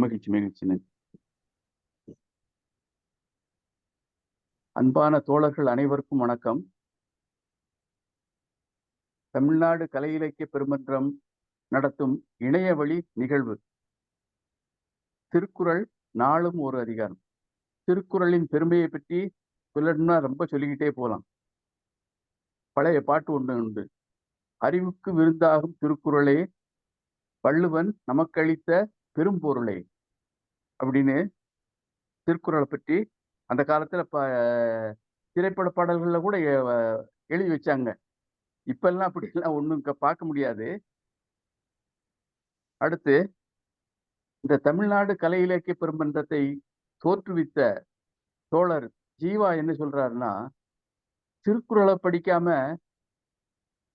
மகிழ்ச்சி மகிழ்ச்சி. அன்பான தோழர்கள் அனைவருக்கும் வணக்கம். தமிழ்நாடு கலை இலக்கிய பெருமன்றம் நடத்தும் இணையவழி நிகழ்வு திருக்குறள் நாளும் ஒரு அதிகாரம். திருக்குறளின் பெருமையை பற்றி சொல்லணும்னா ரொம்ப சொல்லிக்கிட்டே போகலாம். பழைய பாட்டு ஒன்று உண்டு, அறிவுக்கு விருந்தாகும் திருக்குறளே வள்ளுவன் நமக்களித்த பெரும் பொருளே அப்படின்னு திருக்குறளை பற்றி அந்த காலத்துல திரைப்பட பாடல்கள்ல கூட எழுதி வச்சாங்க. இப்பெல்லாம் அப்படிலாம் ஒன்றும் பார்க்க முடியாது. அடுத்து இந்த தமிழ்நாடு கலை இலக்கிய பெருமன்றத்தை தோற்றுவித்த தோழர் ஜீவா என்ன சொல்றாருன்னா, திருக்குறளை படிக்காம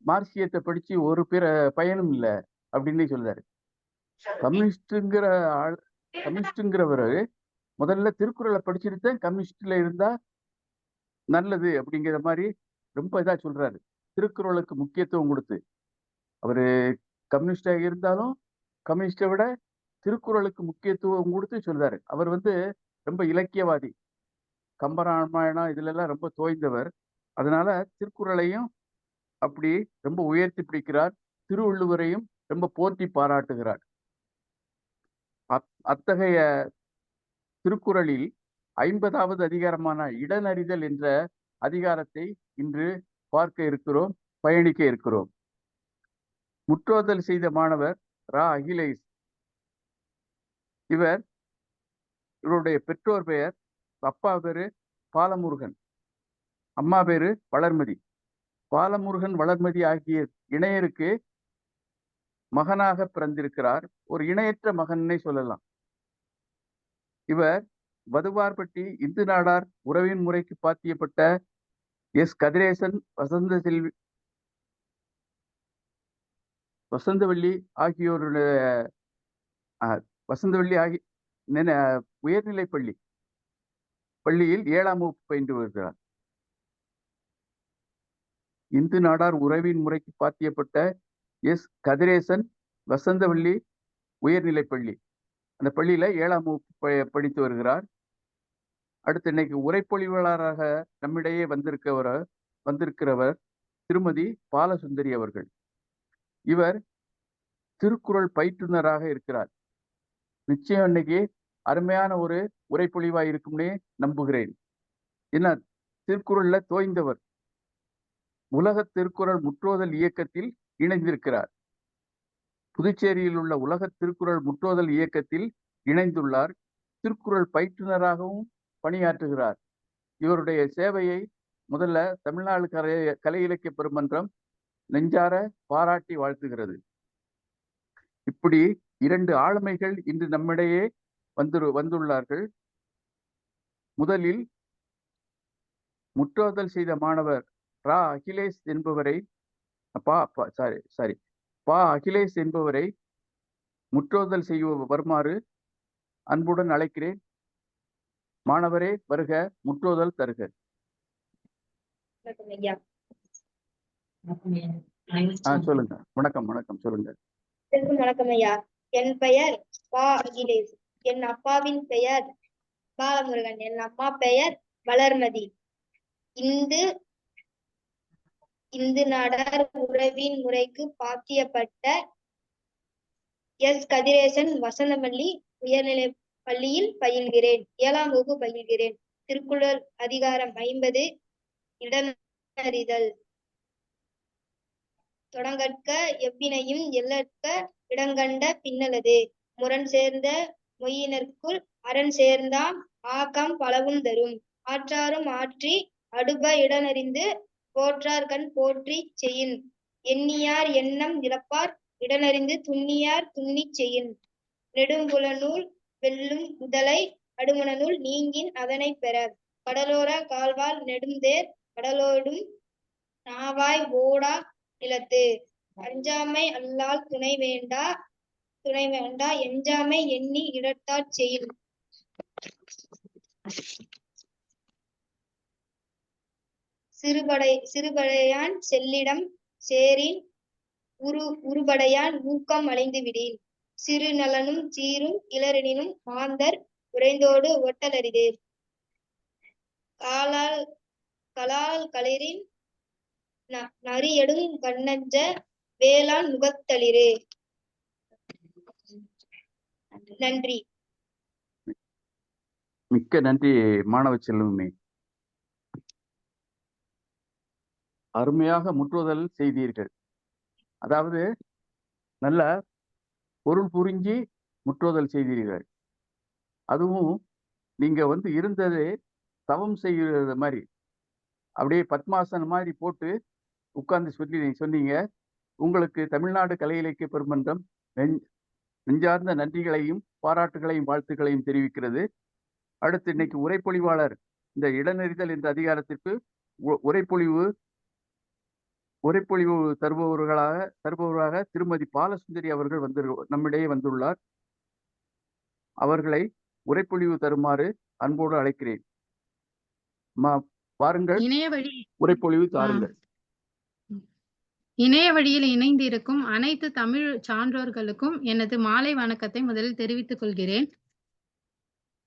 மார்க்சியத்தை படிச்சு ஒரு பிற பயனும் இல்லை அப்படின்னு சொல்றாரு. கம்யூனிஸ்டுங்கிறவர் முதல்ல திருக்குறளை படிச்சுட்டு கம்யூனிஸ்ட்ல இருந்தா நல்லது அப்படிங்கிற மாதிரி ரொம்ப இதா சொல்றாரு. திருக்குறளுக்கு முக்கியத்துவம் கொடுத்து அவரு கம்யூனிஸ்டாக இருந்தாலும் கம்யூனிஸ்டை விட திருக்குறளுக்கு முக்கியத்துவம் கொடுத்து சொல்றாரு. அவர் ரொம்ப இலக்கியவாதி, கம்பராமாயணம் இதுல எல்லாம் ரொம்ப தோய்ந்தவர். அதனால திருக்குறளையும் அப்படி ரொம்ப உயர்த்தி பிடிக்கிறார். திருவள்ளுவரையும் ரொம்ப போற்றி பாராட்டுகிறார். அத்தகைய திருக்குறளில் 50வது அதிகாரமான இடனறிதல் என்ற அதிகாரத்தை இன்று பார்க்க இருக்கிறோம், பயணிக்க இருக்கிறோம். முற்றோதல் செய்த மாணவர் ரா அகிலேஷ். இவருடைய பெற்றோர் பெயர், அப்பா பேரு பாலமுருகன், அம்மா பேரு வளர்மதி. பாலமுருகன் வளர்மதி ஆகிய இணையருக்கு மகனாக பிறந்திருக்கிறார். ஒரு இணையற்ற மகன்னே சொல்லலாம். இவர் வதுவார்பட்டி இந்து நாடார் உறவின் முறைக்கு பாத்தியப்பட்ட எஸ் கதிரேசன், வசந்தவள்ளி ஆகியோருடைய உயர்நிலை பள்ளியில் 7ஆம் வகுப்பு பயின்று வருகிறார். இந்து நாடார் உறவின் முறைக்கு பாத்தியப்பட்ட எஸ் கதிரேசன் வசந்தவள்ளி உயர்நிலை பள்ளி, அந்த பள்ளியில 7ஆம் வகுப்பு படித்து வருகிறார். அடுத்து இன்னைக்கு உரைப்பொழிவாளராக நம்மிடையே வந்திருக்கிறவர் திருமதி பாலசுந்தரி அவர்கள். இவர் திருக்குறள் பயிற்றுனராக இருக்கிறார். நிச்சயம் இன்னைக்கு அருமையான ஒரு உரைப்பொழிவாய் இருக்கும்னே நம்புகிறேன். ஏன்னா திருக்குறள்ல தோய்ந்தவர். உலக திருக்குறள் முற்றோதல் இயக்கத்தில் இணைந்திருக்கிறார். புதுச்சேரியில் உள்ள உலக திருக்குறள் முற்றோதல் இயக்கத்தில் இணைந்துள்ளார். திருக்குறள் பயிற்றுனராகவும் பணியாற்றுகிறார். இவருடைய சேவையை முதல்ல தமிழ்நாடு கலை இலக்கிய பெருமன்றம் நெஞ்சார பாராட்டி வாழ்த்துகிறது. இப்படி 2 ஆளுமைகள் இன்று நம்மிடையே வந்துள்ளார்கள். முதலில் முற்றோதல் செய்த மாணவர் ரா அகிலேஷ் என்பவரை அகிலேஷ் என்பவரை முற்றோதல் செய்ய வருமாறு அன்புடன் அழைக்கிறேன். மாணவரே வருக, முற்றோதல் தருக. சொல்லுங்க. வணக்கம் வணக்கம், சொல்லுங்க. வணக்கம் ஐயா. என் பெயர் பா அகிலேஷ். என் அப்பாவின் பெயர் பாலமுருகன். என் அம்மா பெயர் வளர்மதி. இந்து நாடார் உறவின் முறைக்கு பாத்தியப்பட்ட எஸ் கதிரேசன் வசந்தவள்ளி உயர்நிலை பள்ளியில் பயில்கிறேன். 7ஆம் வகுப்பு பயில்கிறேன். திருக்குறள் அதிகாரம் 50 இடனறிதல். தொடங்கற்க எவ்வினையும் எல்லற்க இடங்கண்ட பின்னலது. முரண் சேர்ந்த மொய்யினர்க்குள் அரண் சேர்ந்தாம் ஆக்கம் பலவும் தரும். ஆற்றாரும் ஆற்றி அடுப இடனறிந்து போற்றார் கண் போற்றி செய்யின். எண்ணியார் எண்ணம் இழப்பார் இடனறிந்து துண்ணியார் துண்ணிச் செய்யின். நெடுங்குளநூல் வெல்லும் முதலை அடுமணநூல் நீங்கின் அதனை பெற. கடலோர கால்வாள் நெடுந்தேர் கடலோடும் நாவாய் ஓடா நிலத்து. அஞ்சாமை அல்லால் துணை வேண்டா எஞ்சாமை எண்ணி இடத்தாற் செய்யின். சிறுபடையான் செல்லிடம் சேரின் உருபடையான் ஊக்கம் அடைந்து விடின். சிறு நலனும் சீரும் இளரெனினும் மாந்தர் உறைந்தோடு ஒட்டலரிது. கலால் களிரின் நரியடும் கண்ணஞ்ச வேளாண் முகத்தளிரு. நன்றி. மிக்க நன்றி மாணவ செல்வமே. அருமையாக முற்றுதல் செய்தீர்கள். அதாவது நல்ல பொருள் புரிஞ்சு முற்றுதல் செய்தீர்கள். அதுவும் நீங்க இருந்தது தவம் செய்கிறது மாதிரி அப்படியே பத்மாசனம் மாதிரி போட்டு உட்கார்ந்து சொன்னீங்க. உங்களுக்கு தமிழ்நாடு கலை இலக்கிய பெருமன்றம் நெஞ்சார்ந்த நன்றிகளையும் பாராட்டுகளையும் வாழ்த்துக்களையும் தெரிவிக்கிறது. அடுத்து இன்னைக்கு உரைப்பொழிவாளர் இந்த இடநெறிதல் என்ற அதிகாரத்திற்கு உரைப்பொழிவு தருபவராக திருமதி பாலசுந்தரி அவர்கள் நம்மிடையே வந்துள்ளார். அவர்களை உரைப்பொழிவு தருமாறு அன்போடு அழைக்கிறேன். பாருங்கள், உரைப்பொழிவு தாருங்கள். இணைய வழியில் இணைந்திருக்கும் அனைத்து தமிழ் சான்றோர்களுக்கும் எனது மாலை வணக்கத்தை முதலில் தெரிவித்துக் கொள்கிறேன்.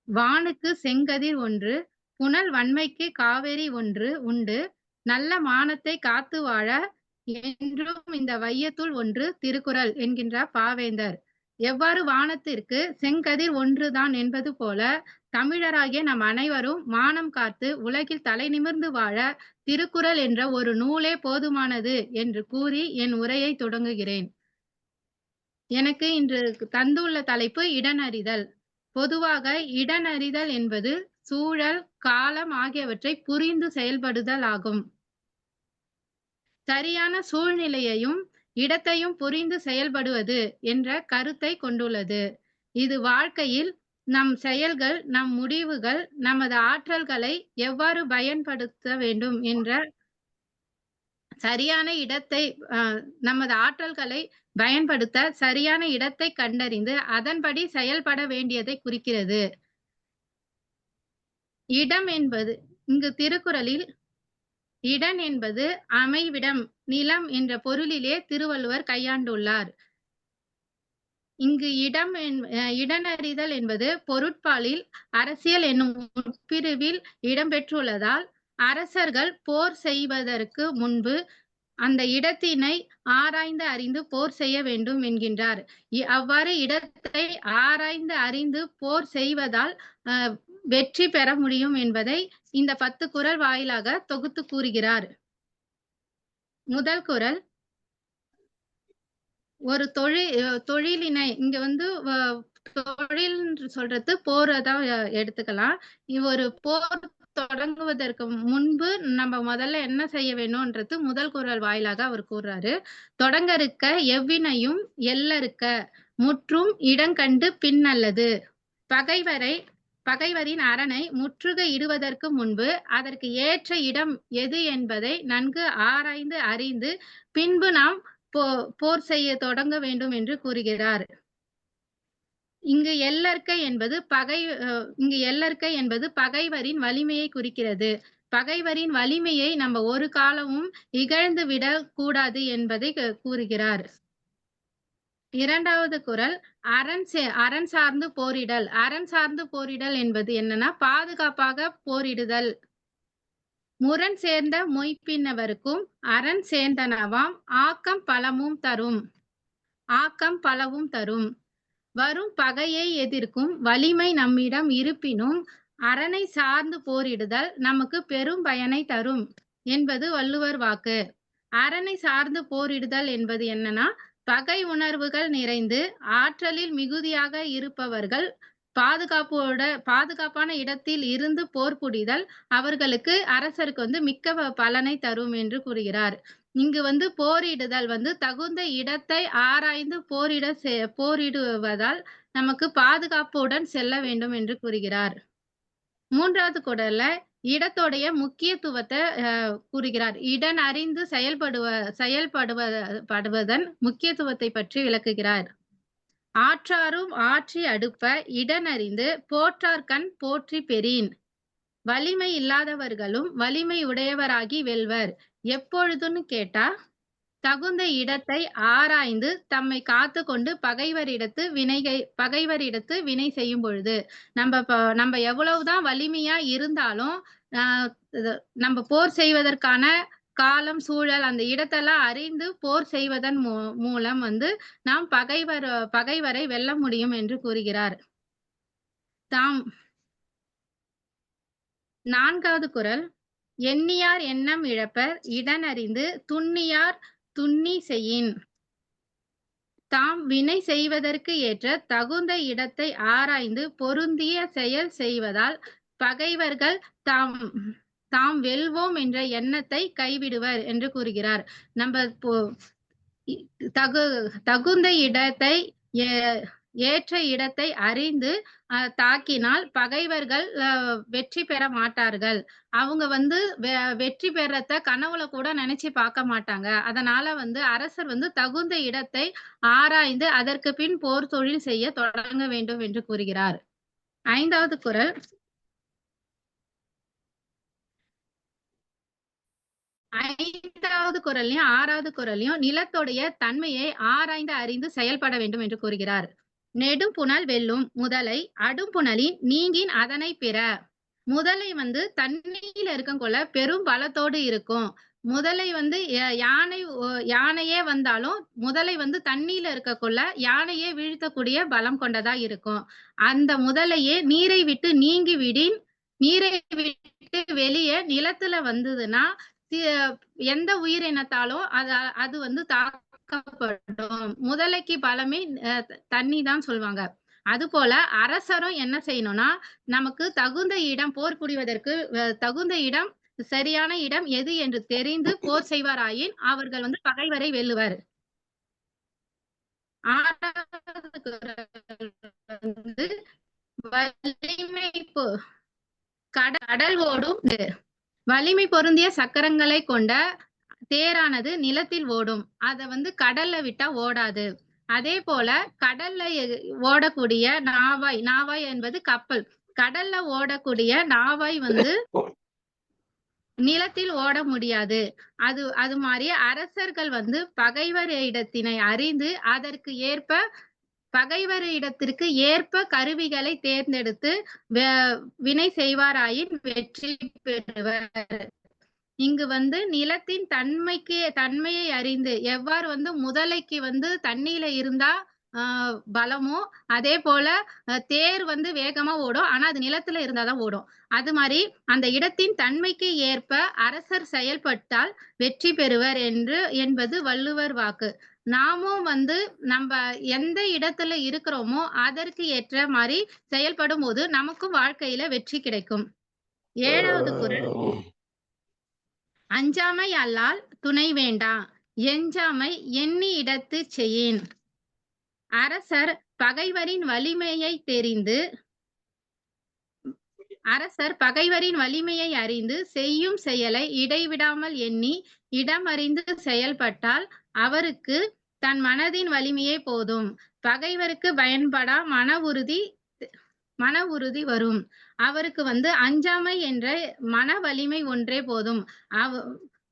வானுக்கு செங்கதிர் ஒன்று, புனல் வன்மைக்கு காவேரி ஒன்று உண்டு, நல்ல மானத்தை காத்து வாழ என்றும் இந்த வையத்துள் ஒன்று திருக்குறள் என்கின்றார் பாவேந்தர். எவ்வாறு வானத்திற்கு செங்கதிர் ஒன்றுதான் என்பது போல தமிழராகிய நம் அனைவரும் மானம் காத்து உலகில் தலை நிமிர்ந்து வாழ திருக்குறள் என்ற ஒரு நூலே போதுமானது என்று கூறி என் உரையை தொடங்குகிறேன். எனக்கு இன்று தந்துள்ள தலைப்பு இடனறிதல். பொதுவாக இடனறிதல் என்பது சூழல், காலம் ஆகியவற்றை புரிந்து செயல்படுதல் ஆகும். சரியான சூழ்நிலையையும் இடத்தையும் புரிந்து செயல்படுவது என்ற கருத்தை கொண்டுள்ளது. இது வாழ்க்கையில் நம் செயல்கள், நம் முடிவுகள், நமது ஆற்றல்களை எவ்வாறு பயன்படுத்த வேண்டும் என்ற சரியான இடத்தை நமது ஆற்றல்களை பயன்படுத்த சரியான இடத்தை கண்டறிந்து அதன்படி செயல்பட வேண்டியதை குறிக்கிறது. இடம் என்பது இங்கு திருக்குறளில் இடன் என்பது அமைவிடம், நிலம் என்ற பொருளிலே திருவள்ளுவர் கையாண்டுள்ளார். இங்கு இடனறிதல் என்பது பொருட்பாலில் அரசியல் என்னும் உட்பிரிவில் இடம்பெற்றுள்ளதால் அரசர்கள் போர் செய்வதற்கு முன்பு அந்த இடத்தினை ஆராய்ந்து அறிந்து போர் செய்ய வேண்டும் என்கின்றார். அவ்வாறு இடத்தை ஆராய்ந்து அறிந்து போர் செய்வதால் வெற்றி பெற முடியும் என்பதை இந்த 10 குறள் வாயிலாக தொகுத்து கூறுகிறார். முதல் குறள், ஒரு தொழிலினை இங்க தொழில் சொல்றது போறதான் எடுத்துக்கலாம். ஒரு போர் தொடங்குவதற்கு முன்பு நம்ம முதல்ல என்ன செய்ய வேணும்ன்றது முதல் குறள் வாயிலாக அவர் கூறுறாரு. தொடங்கருக்க எவ்வினையும் எல்லருக்க முற்றும் இடங்கண்டு பின்னல்லது. பகைவரின் அரணை முற்றுகை இடுவதற்கு முன்பு அதற்கு ஏற்ற இடம் எது என்பதை நன்கு ஆராய்ந்து அறிந்து பின்பு நாம் போர் செய்ய தொடங்க வேண்டும் என்று கூறுகிறார். இங்கு எல்லற்கை என்பது பகைவரின் வலிமையை குறிக்கிறது. பகைவரின் வலிமையை நம்ம ஒரு காலமும் இகழ்ந்து விடக் கூடாது என்பதை கூறுகிறார். இரண்டாவது குறள், அரண் சார்ந்து போரிடல். அரண் சார்ந்து போரிடல் என்பது என்னன்னா பாதுகாப்பாக போரிடுதல். முரண் சேர்ந்த மொய்ப்பினவருக்கும் அரண் சேர்ந்தனவாம் ஆக்கம் பலவும் தரும். வரும் பகையை எதிர்க்கும் வலிமை நம்மிடம் இருப்பினும் அரணை சார்ந்து போரிடுதல் நமக்கு பெரும் பயனை தரும் என்பது வள்ளுவர் வாக்கு. அரணை சார்ந்து போரிடுதல் என்பது என்னன்னா பகை உணர்வுகள் நிறைந்து ஆற்றலில் மிகுதியாக இருப்பவர்கள் பாதுகாப்பான இடத்தில் இருந்து போர் புரிதல் அவர்களுக்கு அரசருக்கு மிக்க பலனை தரும் என்று கூறுகிறார். இங்கு போரிடுதல் தகுந்த இடத்தை ஆராய்ந்து போரிடுவதால் நமக்கு பாதுகாப்புடன் செல்ல வேண்டும் என்று கூறுகிறார். மூன்றாவது குறள்ல இடத்துடைய முக்கியத்துவத்தை கூறுகிறார். இடன் அறிந்து செயல்படுவதன் முக்கியத்துவத்தை பற்றி விளக்குகிறார். ஆற்றாரும் ஆற்றி அடுப்ப இடன் அறிந்து போற்றார்கண் போற்றி பெறின். வலிமை இல்லாதவர்களும் வலிமை உடையவராகி வெல்வர். எப்பொழுதுன்னு கேட்டா தகுந்த இடத்தை ஆராய்ந்து தம்மை காத்து கொண்டு பகைவரிடத்து வினை செய்யும் பொழுது நம்ம எவ்வளவுதான் வலிமையா இருந்தாலும் நம்ம போர் செய்வதற்கான காலம் சூழல் அந்த இடத்தெல்லாம் அறிந்து போர் செய்வதன் மூலம் நாம் பகைவரை வெல்ல முடியும் என்று கூறுகிறார். தாம் 4வது குறள். எண்ணியார் எண்ணம் இழப்பர் இடனறிந்து துண்ணியார் துண்ணி செய்யின். தாம் வினை செய்வதற்கு ஏற்ற தகுந்த இடத்தை ஆராய்ந்து பொருந்திய செயல் செய்வதால் பகைவர்கள் தாம் வெல்வோம் என்ற எண்ணத்தை கைவிடுவர் என்று கூறுகிறார். நம்ம தகுந்த இடத்தை ஏற்ற இடத்தை அறிந்து தாக்கினால் பகைவர்கள் வெற்றி பெற மாட்டார்கள். அவங்க வெற்றி பெறத்த கனவுல கூட நினைச்சு பார்க்க மாட்டாங்க. அதனால அரசர் தகுந்த இடத்தை ஆராய்ந்து அதற்கு பின் போர் தொழில் செய்ய தொடங்க வேண்டும் என்று கூறுகிறார். 5வது குறள். 5வது குறளையும் 6வது குறளையும் நிலத்துடைய தன்மையை ஆராய்ந்து அறிந்து செயல்பட வேண்டும் என்று கூறுகிறார். நெடும் புனல் வெல்லும் முதலை அடும் புனலின் நீங்கின் அதனை பிற. முதலை தண்ணியில இருக்கக்குள்ள பெரும் பலத்தோடு இருக்கும். முதலை யானையே வந்தாலும் முதலை தண்ணியில இருக்கக்குள்ள யானையே வீழ்த்தக்கூடிய பலம் கொண்டதா இருக்கும். அந்த முதலையே நீரை விட்டு நீங்கி விடின் நீரை விட்டு வெளியே நிலத்துல வந்ததுன்னா எந்த உயிரினத்தாலும் அது தாக்கப்படும். முதலைக்கு பலமே தண்ணி தான் சொல்லுவாங்க. அது போல அரசரும் என்ன செய்யணும்னா நமக்கு தகுந்த இடம் போர் புரிவதற்கு தகுந்த இடம் சரியான இடம் எது என்று தெரிந்து போர் செய்வாராயின் அவர்கள் பகைவரை வெல்லுவர். 6வது வலிமை கடல் ஓடும். வலிமை பொருந்திய சக்கரங்களை கொண்ட தேரானது நிலத்தில் ஓடும். அத கடல்ல விட்டா ஓடாது. அதே போல கடல்ல ஓடக்கூடிய நாவாய் என்பது கப்பல். கடல்ல ஓடக்கூடிய நாவாய் நிலத்தில் ஓட முடியாது. அது மாதிரி அரசர்கள் பகைவர் இடத்தினை அறிந்து அதற்கு ஏற்ப பகைவரிடத்திற்கு ஏற்ப கருவிகளை தேர்ந்தெடுத்து வினை செய்வாராயின் வெற்றி பெறுவர். இங்கு நிலத்தின் தன்மையை அறிந்து எவ்வாறு முதலைக்கு தண்ணியில இருந்தா பலமோ அதே போல தேர் வேகமா ஓடும். ஆனா அது நிலத்துல இருந்தாதான் ஓடும். அது மாதிரி அந்த இடத்தின் தன்மைக்கு ஏற்ப அரசர் செயல்பட்டால் வெற்றி பெறுவர் என்பது வள்ளுவர் வாக்கு. நாமும் நம்ம எந்த இடத்துல இருக்கிறோமோ அதற்கு ஏற்ற மாதிரி செயல்படும் போது நமக்கும் வாழ்க்கையில வெற்றி கிடைக்கும். 7வது குறள். அஞ்சாமை அல்லால் துணை வேண்டா எஞ்சாமை எண்ணி இடத்து செய்யின். அரசர் பகைவரின் வலிமையை அறிந்து செய்யும் செயலை இடைவிடாமல் எண்ணி இடமறிந்து செயல்பட்டால் அவருக்கு தன் மனதின் வலிமையே போதும். பகைவருக்கு பயன்படா மன உறுதி வரும். அவருக்கு அஞ்சாமை என்ற மன வலிமை ஒன்றே போதும்.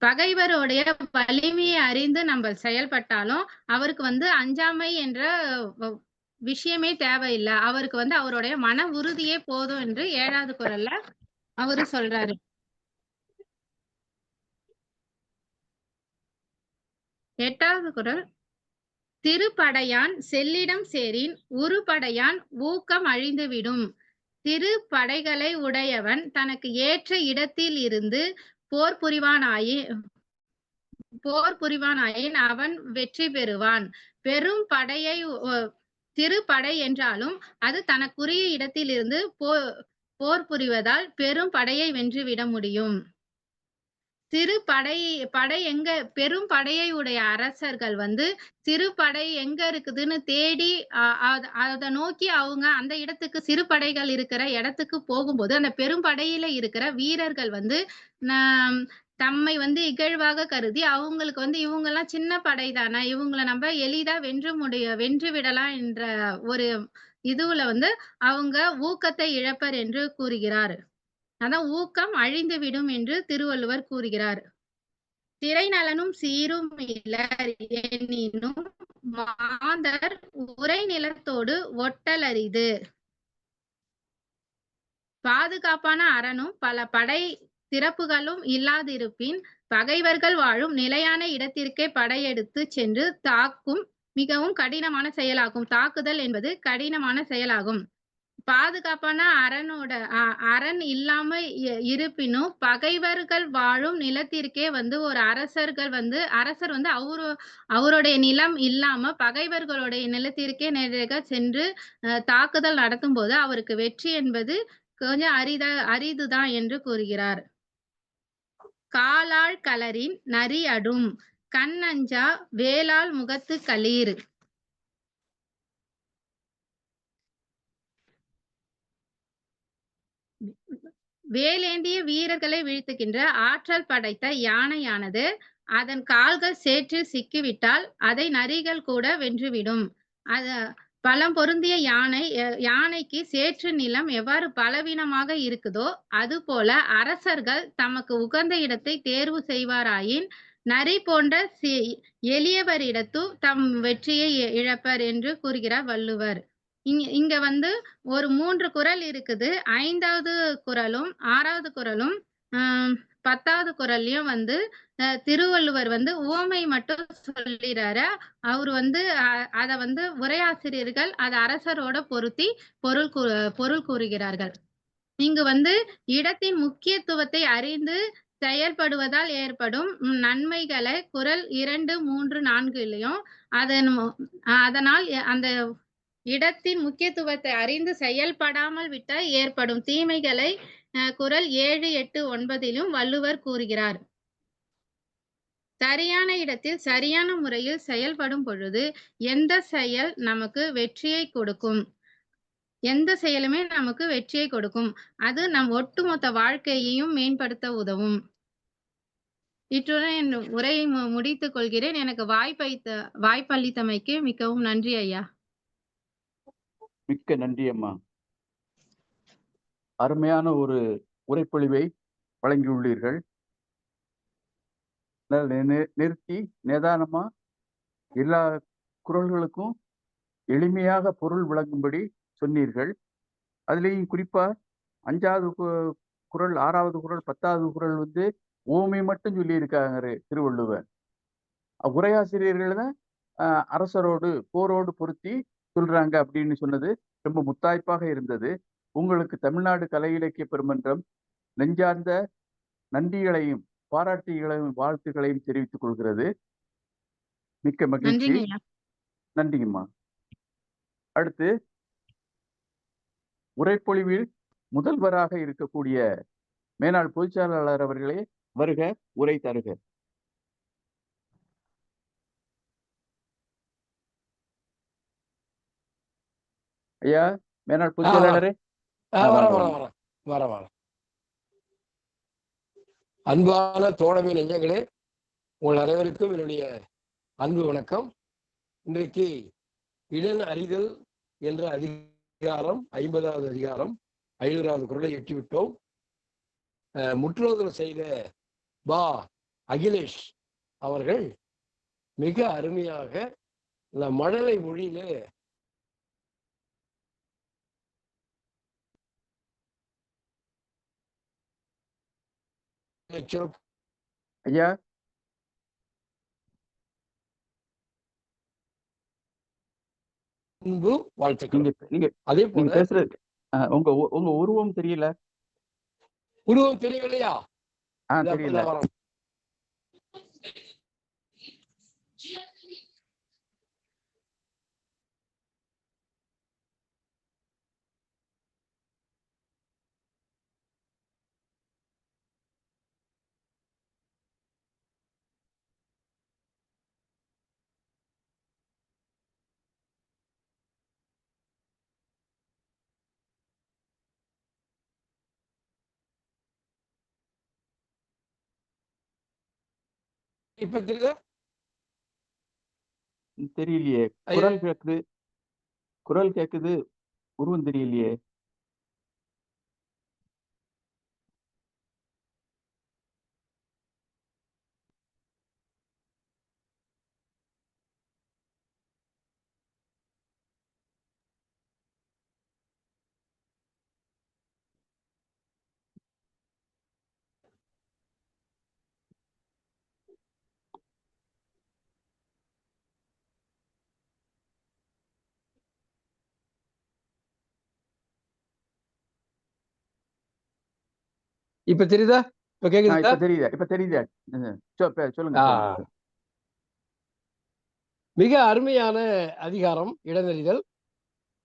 பகைவருடைய வலிமையை அறிந்து நம்ம செயல்பட்டாலும் அவருக்கு அஞ்சாமை என்ற விஷயமே தேவையில்லை. அவருக்கு அவருடைய மன உறுதியே போதும் என்று 7வது குறள்ல அவரு சொல்றாரு. 8வது குறள். திருப்படையான் செல்லிடம் சேரின் உருப்படையான் ஊக்கம் அழிந்துவிடும். திருப்படைகளை உடையவன் தனக்கு ஏற்ற இடத்தில் இருந்து போர் புரிவானாயின் அவன் வெற்றி பெறுவான். பெரும் படையை திருப்படை என்றாலும் அது தனக்குரிய இடத்தில் இருந்து போர் புரிவதால் பெரும் படையை வென்றுவிட முடியும். சிறு படை எங்க பெரும் படையை உடைய அரசர்கள் சிறு படை எங்க இருக்குதுன்னு தேடி அதை நோக்கி அவங்க அந்த இடத்துக்கு சிறு படைகள் இருக்கிற இடத்துக்கு போகும்போது அந்த பெரும் படையில இருக்கிற வீரர்கள் தம்மை இகழ்வாக கருதி அவங்களுக்கு இவங்க எல்லாம் சின்ன படை தானே, இவங்களை நம்ம எளிதா வென்று விடலாம் என்ற ஒரு இதுல அவங்க ஊக்கத்தை இழப்பர் என்று கூறுகிறார். அதான் ஊக்கம் அழிந்துவிடும் என்று திருவள்ளுவர் கூறுகிறார். திரைநலனும் சீரும் இலர் எனினும் மாந்தர் உரை நிலத்தோடு ஒட்டல் அரிது. பாதுகாப்பான அரணும் பல படை திறப்புகளும் இல்லாதிருப்பின் பகைவர்கள் வாழும் நிலையான இடத்திற்கே படையெடுத்து சென்று தாக்கும் மிகவும் கடினமான செயலாகும். தாக்குதல் என்பது கடினமான செயலாகும். பாதுகாப்பான அரண் இல்லாம இருப்பினும் பகைவர்கள் வாழும் நிலத்திற்கே ஒரு அரசர் அவருடைய நிலம் இல்லாம பகைவர்களுடைய நிலத்திற்கே நேரடியாக சென்று தாக்குதல் நடத்தும் போது அவருக்கு வெற்றி என்பது கொஞ்சம் அரிதுதான் என்று கூறுகிறார். காலாள் களரின் நரி அடும் கண்ணஞ்சா வேளாள் முகத்து களிர். வேலேந்திய வீரர்களை வீழ்த்துகின்ற ஆற்றல் படைத்த யானையானது அதன் கால்கள் சேற்றில் சிக்கிவிட்டால் அதை நரிகள் கூட வென்றுவிடும். பலம் பொருந்திய யானைக்கு சேற்று நிலம் எவ்வாறு பலவீனமாக இருக்குதோ அதுபோல அரசர்கள் தமக்கு உகந்த இடத்தை தேர்வு செய்வாராயின் நரி போன்ற எளியவரிடத்தும் தம் வெற்றியை இழப்பர் என்று கூறுகிறார் வள்ளுவர். இங்க ஒரு 3 குறள் இருக்குது. 5வது குறளும் 6வது குறளும் 10வது குறள்லயும் திருவள்ளுவர் உவமை மட்டும் சொல்லிறாரு. அவரு அத உரையாசிரியர்கள் அதை அரசரோட பொருத்தி பொருள் கூறுகிறார்கள். இங்கு இடத்தின் முக்கியத்துவத்தை அறிந்து செயல்படுவதால் ஏற்படும் நன்மைகளை குறள் 2, 3, 4லயும் அதனால் அந்த இடத்தின் முக்கியத்துவத்தை அறிந்து செயல்படாமல் விட்டால் ஏற்படும் தீமைகளை குறள் 7, 8, 9லும் வள்ளுவர் கூறுகிறார். சரியான இடத்தில் சரியான முறையில் செயல்படும் பொழுது எந்த செயல் நமக்கு வெற்றியை கொடுக்கும், எந்த செயலுமே நமக்கு வெற்றியை கொடுக்கும். அது நம் ஒட்டுமொத்த வாழ்க்கையையும் மேம்படுத்த உதவும். இத்துடன் என் உரையை முடித்துக் கொள்கிறேன். எனக்கு வாய்ப்பளித்தமைக்கு மிகவும் நன்றி ஐயா. மிக்க நன்றி அம்மா. அருமையான ஒரு உரைப்பொழிவை வழங்கியுள்ளீர்கள். நிறுத்தி நிதானமா எல்லா குறள்களுக்கும் எளிமையாக பொருள் விளங்கும்படி சொன்னீர்கள். அதுலேயும் குறிப்பா 5வது குறள், 6வது குறள், 10வது குறள் ஓமை மட்டும் சொல்லியிருக்காங்க திருவள்ளுவர். உரையாசிரியர்கள் தான் அரசரோடு போரோடு பொருத்தி சொல்றாங்க அப்படின்னு சொன்னது ரொம்ப முத்தாய்ப்பாக இருந்தது. உங்களுக்கு தமிழ்நாடு கலை இலக்கிய பெருமன்றம் நெஞ்சார்ந்த நன்றிகளையும் பாராட்டுகளையும் வாழ்த்துக்களையும் தெரிவித்துக் கொள்கிறது. மிக்க மகிழ்ச்சி. நன்றிங்கம்மா. அடுத்து உரைப்பொழிவில் முதல்வராக இருக்கக்கூடிய மேனாள் பொதுச்செயலாளர் அவர்களே வருக, உரை தருக. ஐயா மேனாள் பொதுச்செயலாளரே. அன்பான தோழமை நெஞ்சங்களே, உங்கள் அனைவருக்கும் என்னுடைய அன்பு வணக்கம். இன்றைக்கு இடன் அறிதல் என்ற அதிகாரம் 50வது அதிகாரம் 500வது குறளை எட்டிவிட்டோம். முற்றுதல் செய்த அகிலேஷ் அவர்கள் மிக அருமையாக இந்த மழலை மொழியில ஐயா அன்பு வாழ்த்துக்கள். அதே போல பேசுறது உங்க உருவம் தெரியல. உருவம் தெரியலையா? தெரியல. இப்ப தெரியுதா? தெரியலையே. குரல் கேக்குது, உருவம் தெரியலையே. இப்ப தெரியுதா? இப்ப கேக்குதா? இப்ப தெரியுது, இப்ப தெரியுது. சொல்லுங்க. மிக அருமையான அதிகாரம் இடநெறிதல்.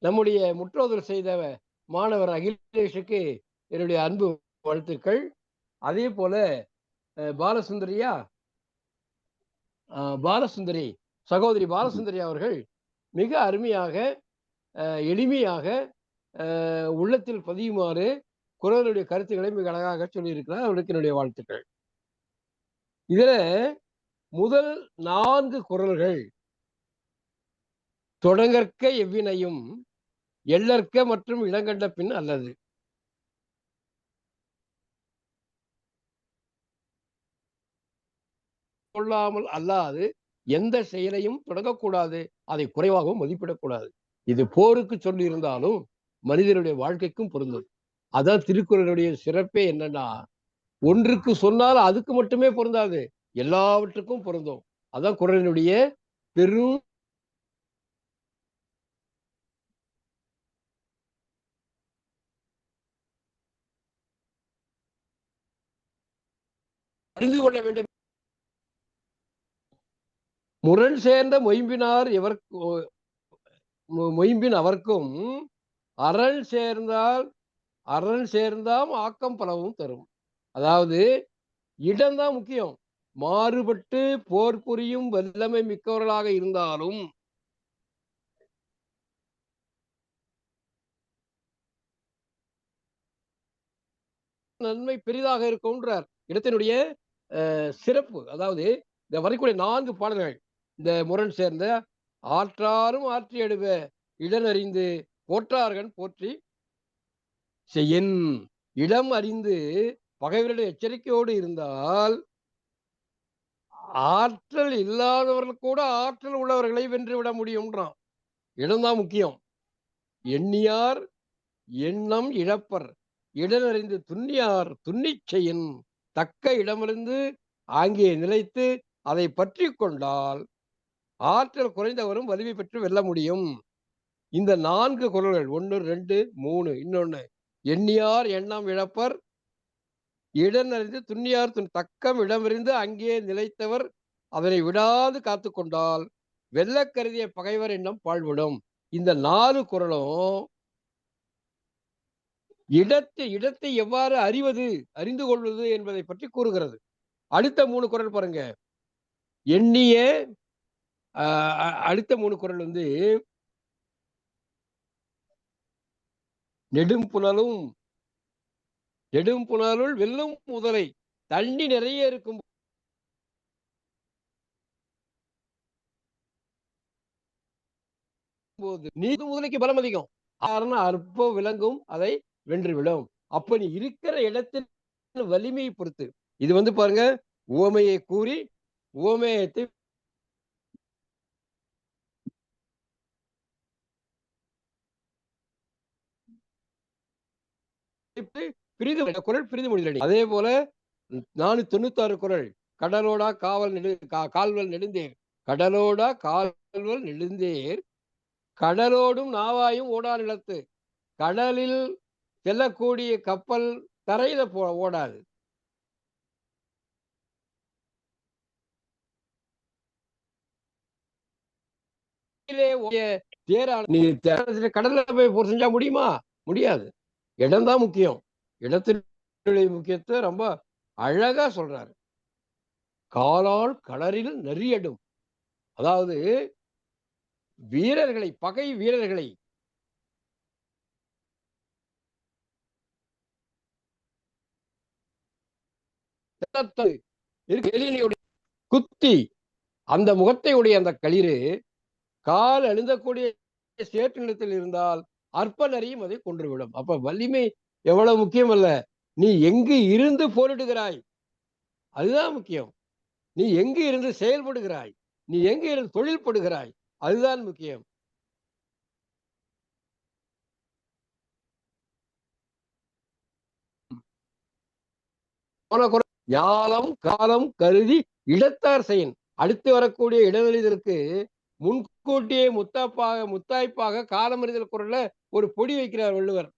நம்முடைய முற்றோதல் செய்த மாணவர் அகிலேஷுக்கு என்னுடைய அன்பு வாழ்த்துக்கள். அதே போல பாலசுந்தரியா பாலசுந்தரி சகோதரி பாலசுந்தரி அவர்கள் மிக அருமையாக எளிமையாக உள்ளத்தில் பதியுமாறு குறளுடைய கருத்துக்களை மிக அழகாக சொல்லியிருக்கிறார். அவருக்கு என்னுடைய வாழ்த்துக்கள். இதுல முதல் 4 குறள்கள் தொடங்கற்க எவ்வினையும் எள்ளற்க மற்றும் இடங்கண்ட பின் அல்லது. கொள்ளாமல் அல்லாது எந்த செயலையும் தொடங்கக்கூடாது, அதை குறைவாகவும் மதிப்பிடக்கூடாது. இது போருக்கு சொல்லி இருந்தாலும் மனிதனுடைய வாழ்க்கைக்கும் பொருந்தது. அதான் திருக்குறளுடைய சிறப்பே என்னன்னா, ஒன்றுக்கு சொன்னால் அதுக்கு மட்டுமே பொருந்தாது, எல்லாவற்றுக்கும் பொருந்தும். அதான் குறளினுடைய பெரும் அறிந்து கொள்ள வேண்டும். முரண் சேர்ந்த மொயம்பினார் மொயம்பின் அவர்க்கும் அரண் சேர்ந்தாம் ஆக்கம் பலவும் தரும். அதாவது இடம்தான் முக்கியம். மாறுபட்டு போர் புரியும் வல்லமை மிக்கவர்களாக இருந்தாலும் நன்மை பெரிதாக இருக்கும்ன்றார். இடத்தினுடைய சிறப்பு. அதாவது இந்த வரக்கூடிய 4 பாடல்கள், இந்த முரண் சேர்ந்த ஆற்றாரும் ஆற்றி எடுவ இடனறிந்து போற்றார்கள் போற்றி செய்யின். இடம் அறிந்து பகைவருடைய எச்சரிக்கையோடு இருந்தால் ஆற்றல் இல்லாதவர்கள் கூட ஆற்றல் உள்ளவர்களை வென்று விட முடியும்ன்றான். இடம்தான் முக்கியம். எண்ணியார் எண்ணம் இழப்பர் இடனறிந்து துண்ணியார் துண்ணிச் செய்யின். தக்க இடமிருந்து ஆங்கே நிலைத்து அதை பற்றி கொண்டால் ஆற்றல் குறைந்தவரும் வலிமை பெற்று வெல்ல முடியும். இந்த 4 குறள்கள் 1, 2, 3, இன்னொன்னு எண்ணியார் எண்ணம் இழப்பர் இடனறிந்து துண்ணியார் தக்கம் இடமிருந்து அங்கே நிலைத்தவர் அதனை விடாது காத்து கொண்டால் வெல்ல கருதிய பகைவர் எண்ணம் பாழ்விடும். இந்த 4 குறளும் இடத்தை எவ்வாறு அறிந்து கொள்வது என்பதை பற்றி கூறுகிறது. அடுத்த 3 குறள் பாருங்க. எண்ணிய அடுத்த 3 குறள் வந்து நெடும் புனலுள் வெல்லும் முதலை தண்ணி நிறைய இருக்கும் போது நீது முதலைக்கு பலம் அதிகம். அற்ப விளங்கும் அதை வென்று விடும். அப்ப நீ இருக்கிற இடத்தின் வலிமையை பொறுத்து இது வந்து பாருங்க, உவமையை கூறி உவமேயத்தை குறள் பிரிது மொழிதடி. அதே போல 496 குறள் கடலோடா கால்வல் நெடுந்தேர் கடலோடா கால்வல் நெடுந்தேர் கடலோடும் நாவாயும் ஓடா நிலத்து. கடலில் செல்லக்கூடிய கப்பல் தரையில ஓடாது. கடல்ல போய் போர் செஞ்சா முடியுமா? முடியாது. இடம்தான் முக்கியம். இடத்தினுடைய முக்கியத்தை ரொம்ப அழகா சொல்றாரு. காலால் களரில் நெறியடும். அதாவது வீரர்களை, பகை வீரர்களை குத்தி அந்த முகத்தை உடைய அந்த களிறு கால் அழுந்தக்கூடிய சேற்று நிலத்தில் இருந்தால் அற்ப நரியும் அதை கொன்றுவிடும். அப்ப வலிமை எவ்வளவு முக்கியம் அல்ல, நீ எங்கு இருந்து போரிடுகிறாய் அதுதான் முக்கியம். நீ எங்கு இருந்து செயல்படுகிறாய், நீ எங்கு இருந்து தொழில் படுகிறாய் அதுதான் முக்கியம். ஞாலம் காலம் கருதி இடத்தார் செய்யின். அடுத்து வரக்கூடிய இடநெறிதலுக்கு முன்கூட்டியே முத்தாய்ப்பாக காலமறிதல் குறள்ல ஒரு பொடி வைக்கிறார் வள்ளுவர்.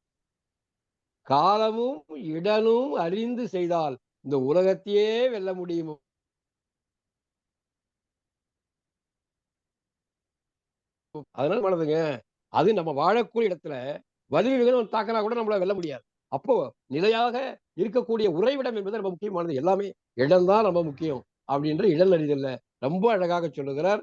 காலமும் இடனும் அறிந்து செய்தால் இந்த உலகத்தையே வெல்ல முடியும். அதனால மனதுங்க, அது நம்ம வாழக்கூடிய இடத்துல வலிமைகள் தாக்கினா கூட நம்மளால வெல்ல முடியாது. அப்போ நிலையாக இருக்கக்கூடிய உறைவிடம் என்பது ரொம்ப முக்கியமானது. எல்லாமே இடம்தான் ரொம்ப முக்கியம் அப்படின்ற இடல் அறிதல்ல ரொம்ப அழகாக சொல்லுகிறார்.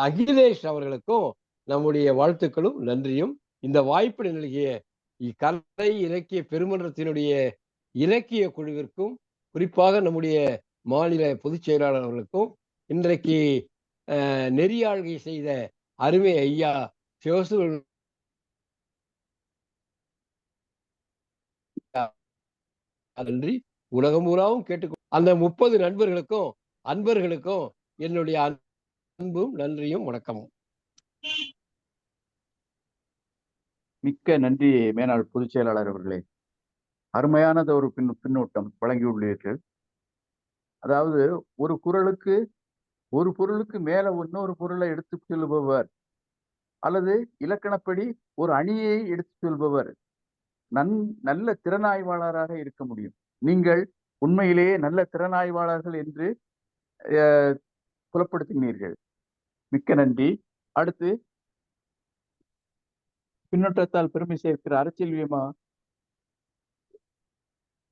அகிலேஷ் அவர்களுக்கும் நம்முடைய வாழ்த்துக்களும் நன்றியும். இந்த வாய்ப்பு நல்கிய கலை இலக்கிய பெருமன்றத்தினுடைய இலக்கிய குழுவிற்கும், குறிப்பாக நம்முடைய மாநில பொதுச் செயலாளர் அவர்களுக்கும், இன்றைக்கு நெறியாழ்கை செய்த அருமை ஐயா சிவசு நன்றி. உலகம் பூராவும் கேட்டுக்கொண்டு அந்த 30 நண்பர்களுக்கும் அன்பர்களுக்கும் என்னுடைய அன்பும் நன்றியும் வணக்கமும். மிக்க நன்றி மேனாள் பொதுச் செயலாளர் அவர்களே. அருமையானது ஒரு பின்னூட்டம் வழங்கியுள்ளீர்கள். அதாவது ஒரு பொருளுக்கு மேல இன்னொரு பொருளை எடுத்து சொல்லுபவர் அல்லது இலக்கணப்படி ஒரு அணியை எடுத்து சொல்பவர் நல்ல திறனாய்வாளராக இருக்க முடியும். நீங்கள் உண்மையிலேயே நல்ல திறனாய்வாளர்கள் என்று புலப்படுத்தினீர்கள். மிக்க நன்றி. அடுத்து பின்னூட்டத்தால் பெருமை சேர்க்கிற அரசியல்வியமா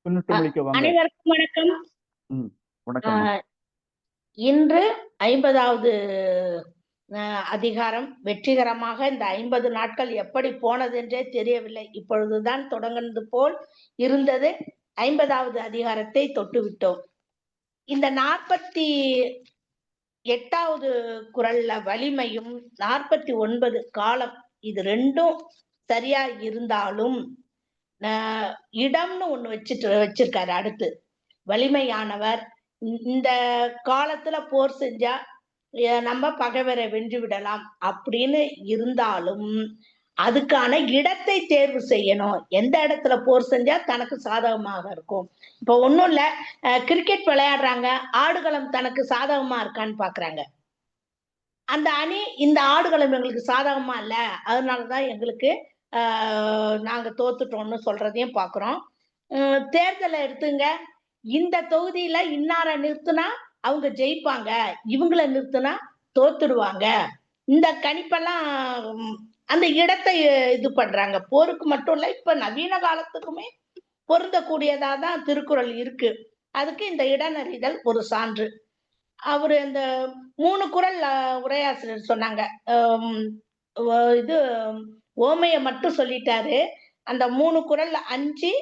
பின்னூட்டம் அளிக்க வாங்க. அனைவருக்கும் வணக்கம். வணக்கம். இன்று 50வது அதிகாரம் வெற்றிகரமாக இந்த 50 நாட்கள் எப்படி போனது என்றே தெரியவில்லை. இப்பொழுதுதான் தொடங்குவது போல் இருந்தது. 50வது அதிகாரத்தை தொட்டுவிட்டோம். இந்த 48வது குறள்ல வலிமையும் 49 காலம், இது ரெண்டும் சரியா இருந்தாலும் இடம்னு ஒண்ணு வச்சிருக்காரு. அடுத்து வலிமையானவர், இந்த காலத்துல போர் செஞ்சா நம்ம பகைவரை வென்று விடலாம் அப்படின்னு இருந்தாலும் அதுக்கான இடத்தை தேர்வு செய்யணும். எந்த இடத்துல போர் செஞ்சா தனக்கு சாதகமாக இருக்கும். இப்ப ஒண்ணும் இல்ல, கிரிக்கெட் விளையாடுறாங்க, ஆடுகளம் தனக்கு சாதகமா இருக்கான்னு பாக்குறாங்க. அந்த அணி இந்த ஆடுகளம் எங்களுக்கு சாதகமா இல்ல, அதனாலதான் எங்களுக்கு நாங்க தோத்துட்டோம்னு சொல்றதையும் பாக்குறோம். தேர்தலை எடுத்துங்க, இந்த தொகுதியில இன்னார நிறுத்தினா அவங்க ஜெயிப்பாங்க, இவங்களை நிறுத்தினா தோத்துடுவாங்க. இந்த கணிப்பெல்லாம் அந்த இடத்தை இது பண்றாங்க. போருக்கு மட்டும் இல்ல, இப்ப நவீன காலத்துக்குமே பொருந்தக்கூடியதாதான் திருக்குறள் இருக்கு. அதுக்கு இந்த இடனறிதல் ஒரு சான்று. அவரு இந்த 3 குறள் உரையாசிரியர் சொன்னாங்க. இது ஓமைய மட்டும் சொல்லிட்டாரு. அந்த 3 குறள் 5,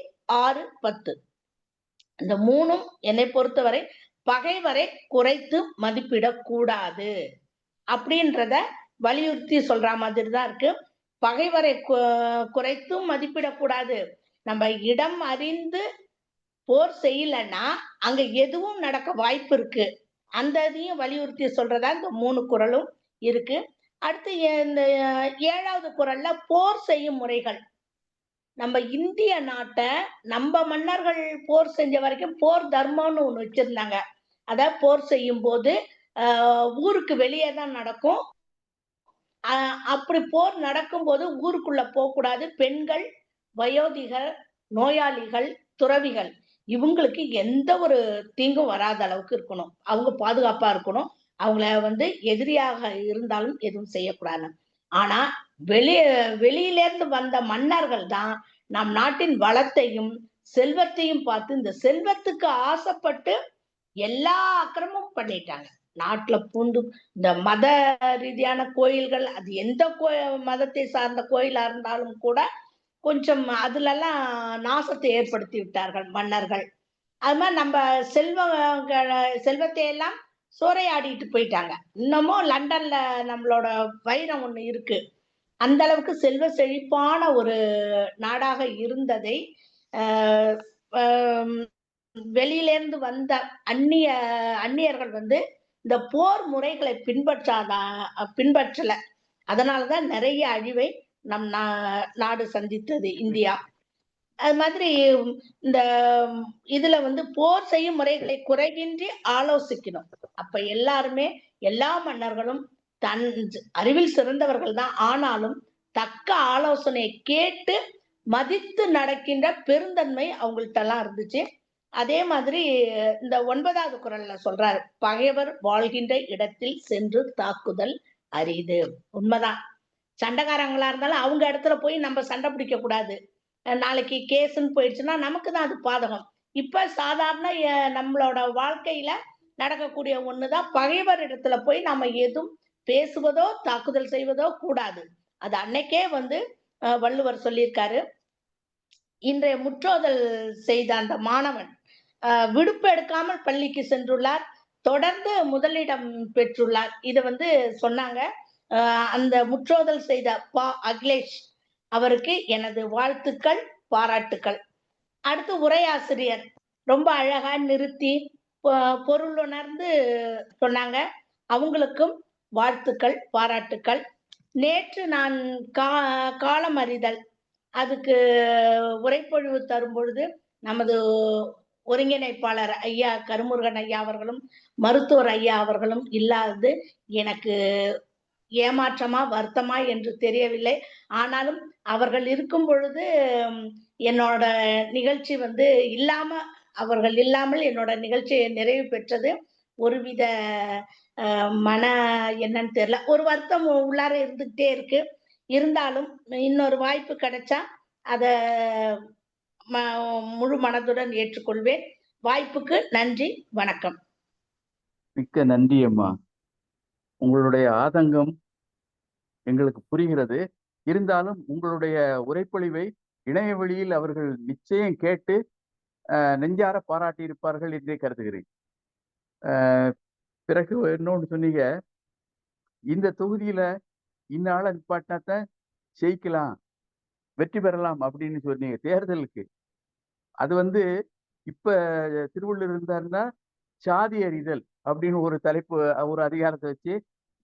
6, 10 இந்த 3ம் என்னை பொறுத்தவரை பகைவரை குறைத்து மதிப்பிடக்கூடாது அப்படின்றத வலியுறுத்தி சொல்ற மாதிரி தான் இருக்கு. பகைவரை குறைத்தும் மதிப்பிடக்கூடாது. நம்ம இடம் அறிந்து போர் செய்யலன்னா அங்க எதுவும் நடக்க வாய்ப்பு இருக்கு. அந்த இதையும் வலியுறுத்தி சொல்றதா இந்த 3 குறளும் இருக்கு. அடுத்து இந்த 7வது குறள்ல போர் செய்யும் முறைகள். நம்ம இந்திய நாட்டை நம்ம மன்னர்கள் போர் செஞ்ச வரைக்கும் போர் தர்மம்னு ஒண்ணு வச்சிருந்தாங்க. அதாவது போர் செய்யும் போது ஊருக்கு வெளியே தான் நடக்கும். அப்படி போர் நடக்கும் போது ஊருக்குள்ள போகக்கூடாது. பெண்கள், வயோதிகர், நோயாளிகள், துறவிகள் இவங்களுக்கு எந்த ஒரு தீங்கும் வராத அளவுக்கு இருக்கணும். அவங்க பாதுகாப்பா இருக்கணும். அவங்கள எதிரியாக இருந்தாலும் எதுவும் செய்யக்கூடாது. ஆனா வெளியில இருந்து வந்த மன்னர்கள் தான் நம் நாட்டின் வளத்தையும் செல்வத்தையும் பார்த்து இந்த செல்வத்துக்கு ஆசைப்பட்டு எல்லா அக்கிரமும் பண்ணிட்டாங்க. நாட்டுல பூந்து இந்த மத ரீதியான கோயில்கள், அது எந்த மதத்தை சார்ந்த கோயிலா இருந்தாலும் கூட கொஞ்சம் அதுல எல்லாம் நாசத்தை ஏற்படுத்தி விட்டார்கள் மன்னர்கள். அது மாதிரி நம்ம செல்வத்தை எல்லாம் சூறையாடிட்டு போயிட்டாங்க. இன்னமும் லண்டன்ல நம்மளோட வைரம் ஒண்ணு இருக்கு. அந்த அளவுக்கு செல்வ செழிப்பான ஒரு நாடாக இருந்ததை வெளியிலேருந்து வந்த அந்நியர்கள் இந்த போர் முறைகளை பின்பற்றல. அதனாலதான் நிறைய அழிவை நம் நாடு சந்தித்தது இந்தியா. அது மாதிரி இந்த இதுல போர் செய்யும் முறைகளை குறைவின்றி ஆலோசிக்கணும். அப்ப எல்லாருமே எல்லா மன்னர்களும் தன் அறிவில் சிறந்தவர்கள் தான். ஆனாலும் தக்க ஆலோசனை கேட்டு மதித்து நடக்கின்ற பெருந்தன்மை அவங்கள்ட்ட எல்லாம் இருந்துச்சு. அதே மாதிரி இந்த 9வது குறள்ல சொல்றாரு, பகைவர் வாழ்கின்ற இடத்தில் சென்று தாக்குதல் அரிது. உண்மைதான். சண்டைக்காரங்களா இருந்தாலும் அவங்க இடத்துல போய் நம்ம சண்டை பிடிக்க கூடாது. நாளைக்கு கேஸ்ன்னு போயிடுச்சுன்னா நமக்கு தான் அது பாதகம். இப்ப சாதாரண நம்மளோட வாழ்க்கையில நடக்கக்கூடிய ஒண்ணுதான், பகைவர் இடத்துல போய் நம்ம எதுவும் பேசுவதோ தாக்குதல் செய்வதோ கூடாது. அது அன்னைக்கே வள்ளுவர் சொல்லியிருக்காரு. இன்றைய முற்றோதல் செய்த அந்த மாணவன் விடுப்பு எடுக்காமல் பள்ளிக்கு சென்றுள்ளார், தொடர்ந்து முதலிடம் பெற்றுள்ளார். இதை சொன்னாங்க. அந்த முற்றோதல் செய்த அகிலேஷ் அவருக்கு எனது வாழ்த்துக்கள், பாராட்டுக்கள். அடுத்து உரையாசிரியர் ரொம்ப அழகா நிறுத்தி பொருள் உணர்ந்து சொன்னாங்க. அவங்களுக்கும் வாழ்த்துக்கள், பாராட்டுக்கள். நேற்று நான் காலம் அறிதல் அதுக்கு உரைப்பொழிவு தரும் பொழுது நமது ஒருங்கிணைப்பாளர் ஐயா கருமுருகன் ஐயா அவர்களும் மருத்துவர் ஐயா அவர்களும் இல்லாதது எனக்கு ஏமாற்றமா வருத்தமா என்று தெரியவில்லை. ஆனாலும் அவர்கள் இருக்கும் பொழுது என்னோட நிகழ்ச்சி அவர்கள் இல்லாமல் என்னோட நிகழ்ச்சி நிறைவு பெற்றது. ஒருவித மன என்னன்னு தெரியல, ஒரு வருத்தம் உள்ளார இருந்துகிட்டே இருக்கு. இருந்தாலும் இன்னொரு வாய்ப்பு கிடைச்சா அத முழு மனதுடன் ஏற்றுக்கொள்வேன். வாய்ப்புக்கு நன்றி, வணக்கம். மிக்க நன்றி அம்மா. உங்களுடைய ஆதங்கம் எங்களுக்கு புரிகிறது. இருந்தாலும் உங்களுடைய உரைப்பொழிவை இணையவழியில் அவர்கள் நிச்சயம் கேட்டு நெஞ்சார பாராட்டி இருப்பார்கள் என்றே கருதுகிறேன். பிறகு இன்னொன்று சொன்னீங்க, இந்த தொகுதியில இந்நாள நிப்பாட்டினாத்த ஜெயிக்கலாம், வெற்றி பெறலாம் அப்படின்னு சொன்னீங்க தேர்தலுக்கு. அது இப்ப திருவள்ளுவர் இருந்தாருன்னா சாதி அறிதல் அப்படின்னு ஒரு தலைப்பு, ஒரு அதிகாரத்தை வச்சு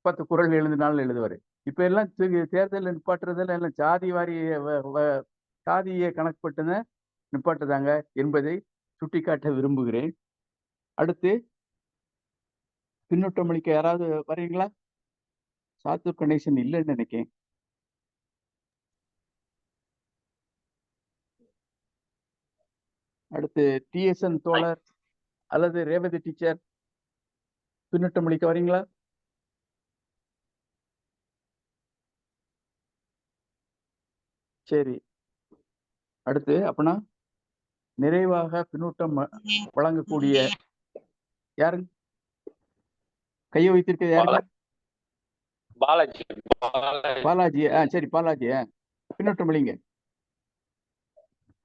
10 குறள் எழுதினாலும் எழுதுவாரு. இப்ப எல்லாம் தேர்தல் நிப்பாட்டுறதுல எல்லாம் சாதியை கணக்குப்பட்டுன நிப்பாட்டுதாங்க என்பதை சுட்டிக்காட்ட விரும்புகிறேன். அடுத்து பின்னூட்டம் அளிக்க யாராவது வரீங்களா? சாத்தூர் கணேசன் இல்லைன்னு நினைக்கிறேன். அடுத்து டிஎஸ்என் தோழர் அல்லது ரேவதி டீச்சர் பின்னூட்டம் அளிக்க வரீங்களா? சரி. அடுத்து அப்பனா நிறைவாக பின்னூட்டம் வழங்கக்கூடிய யாரு கையை வைத்திருக்கிறது? யாருங்க? பாலாஜி. சரி பாலாஜி, பின்னூட்டம் அளிங்க.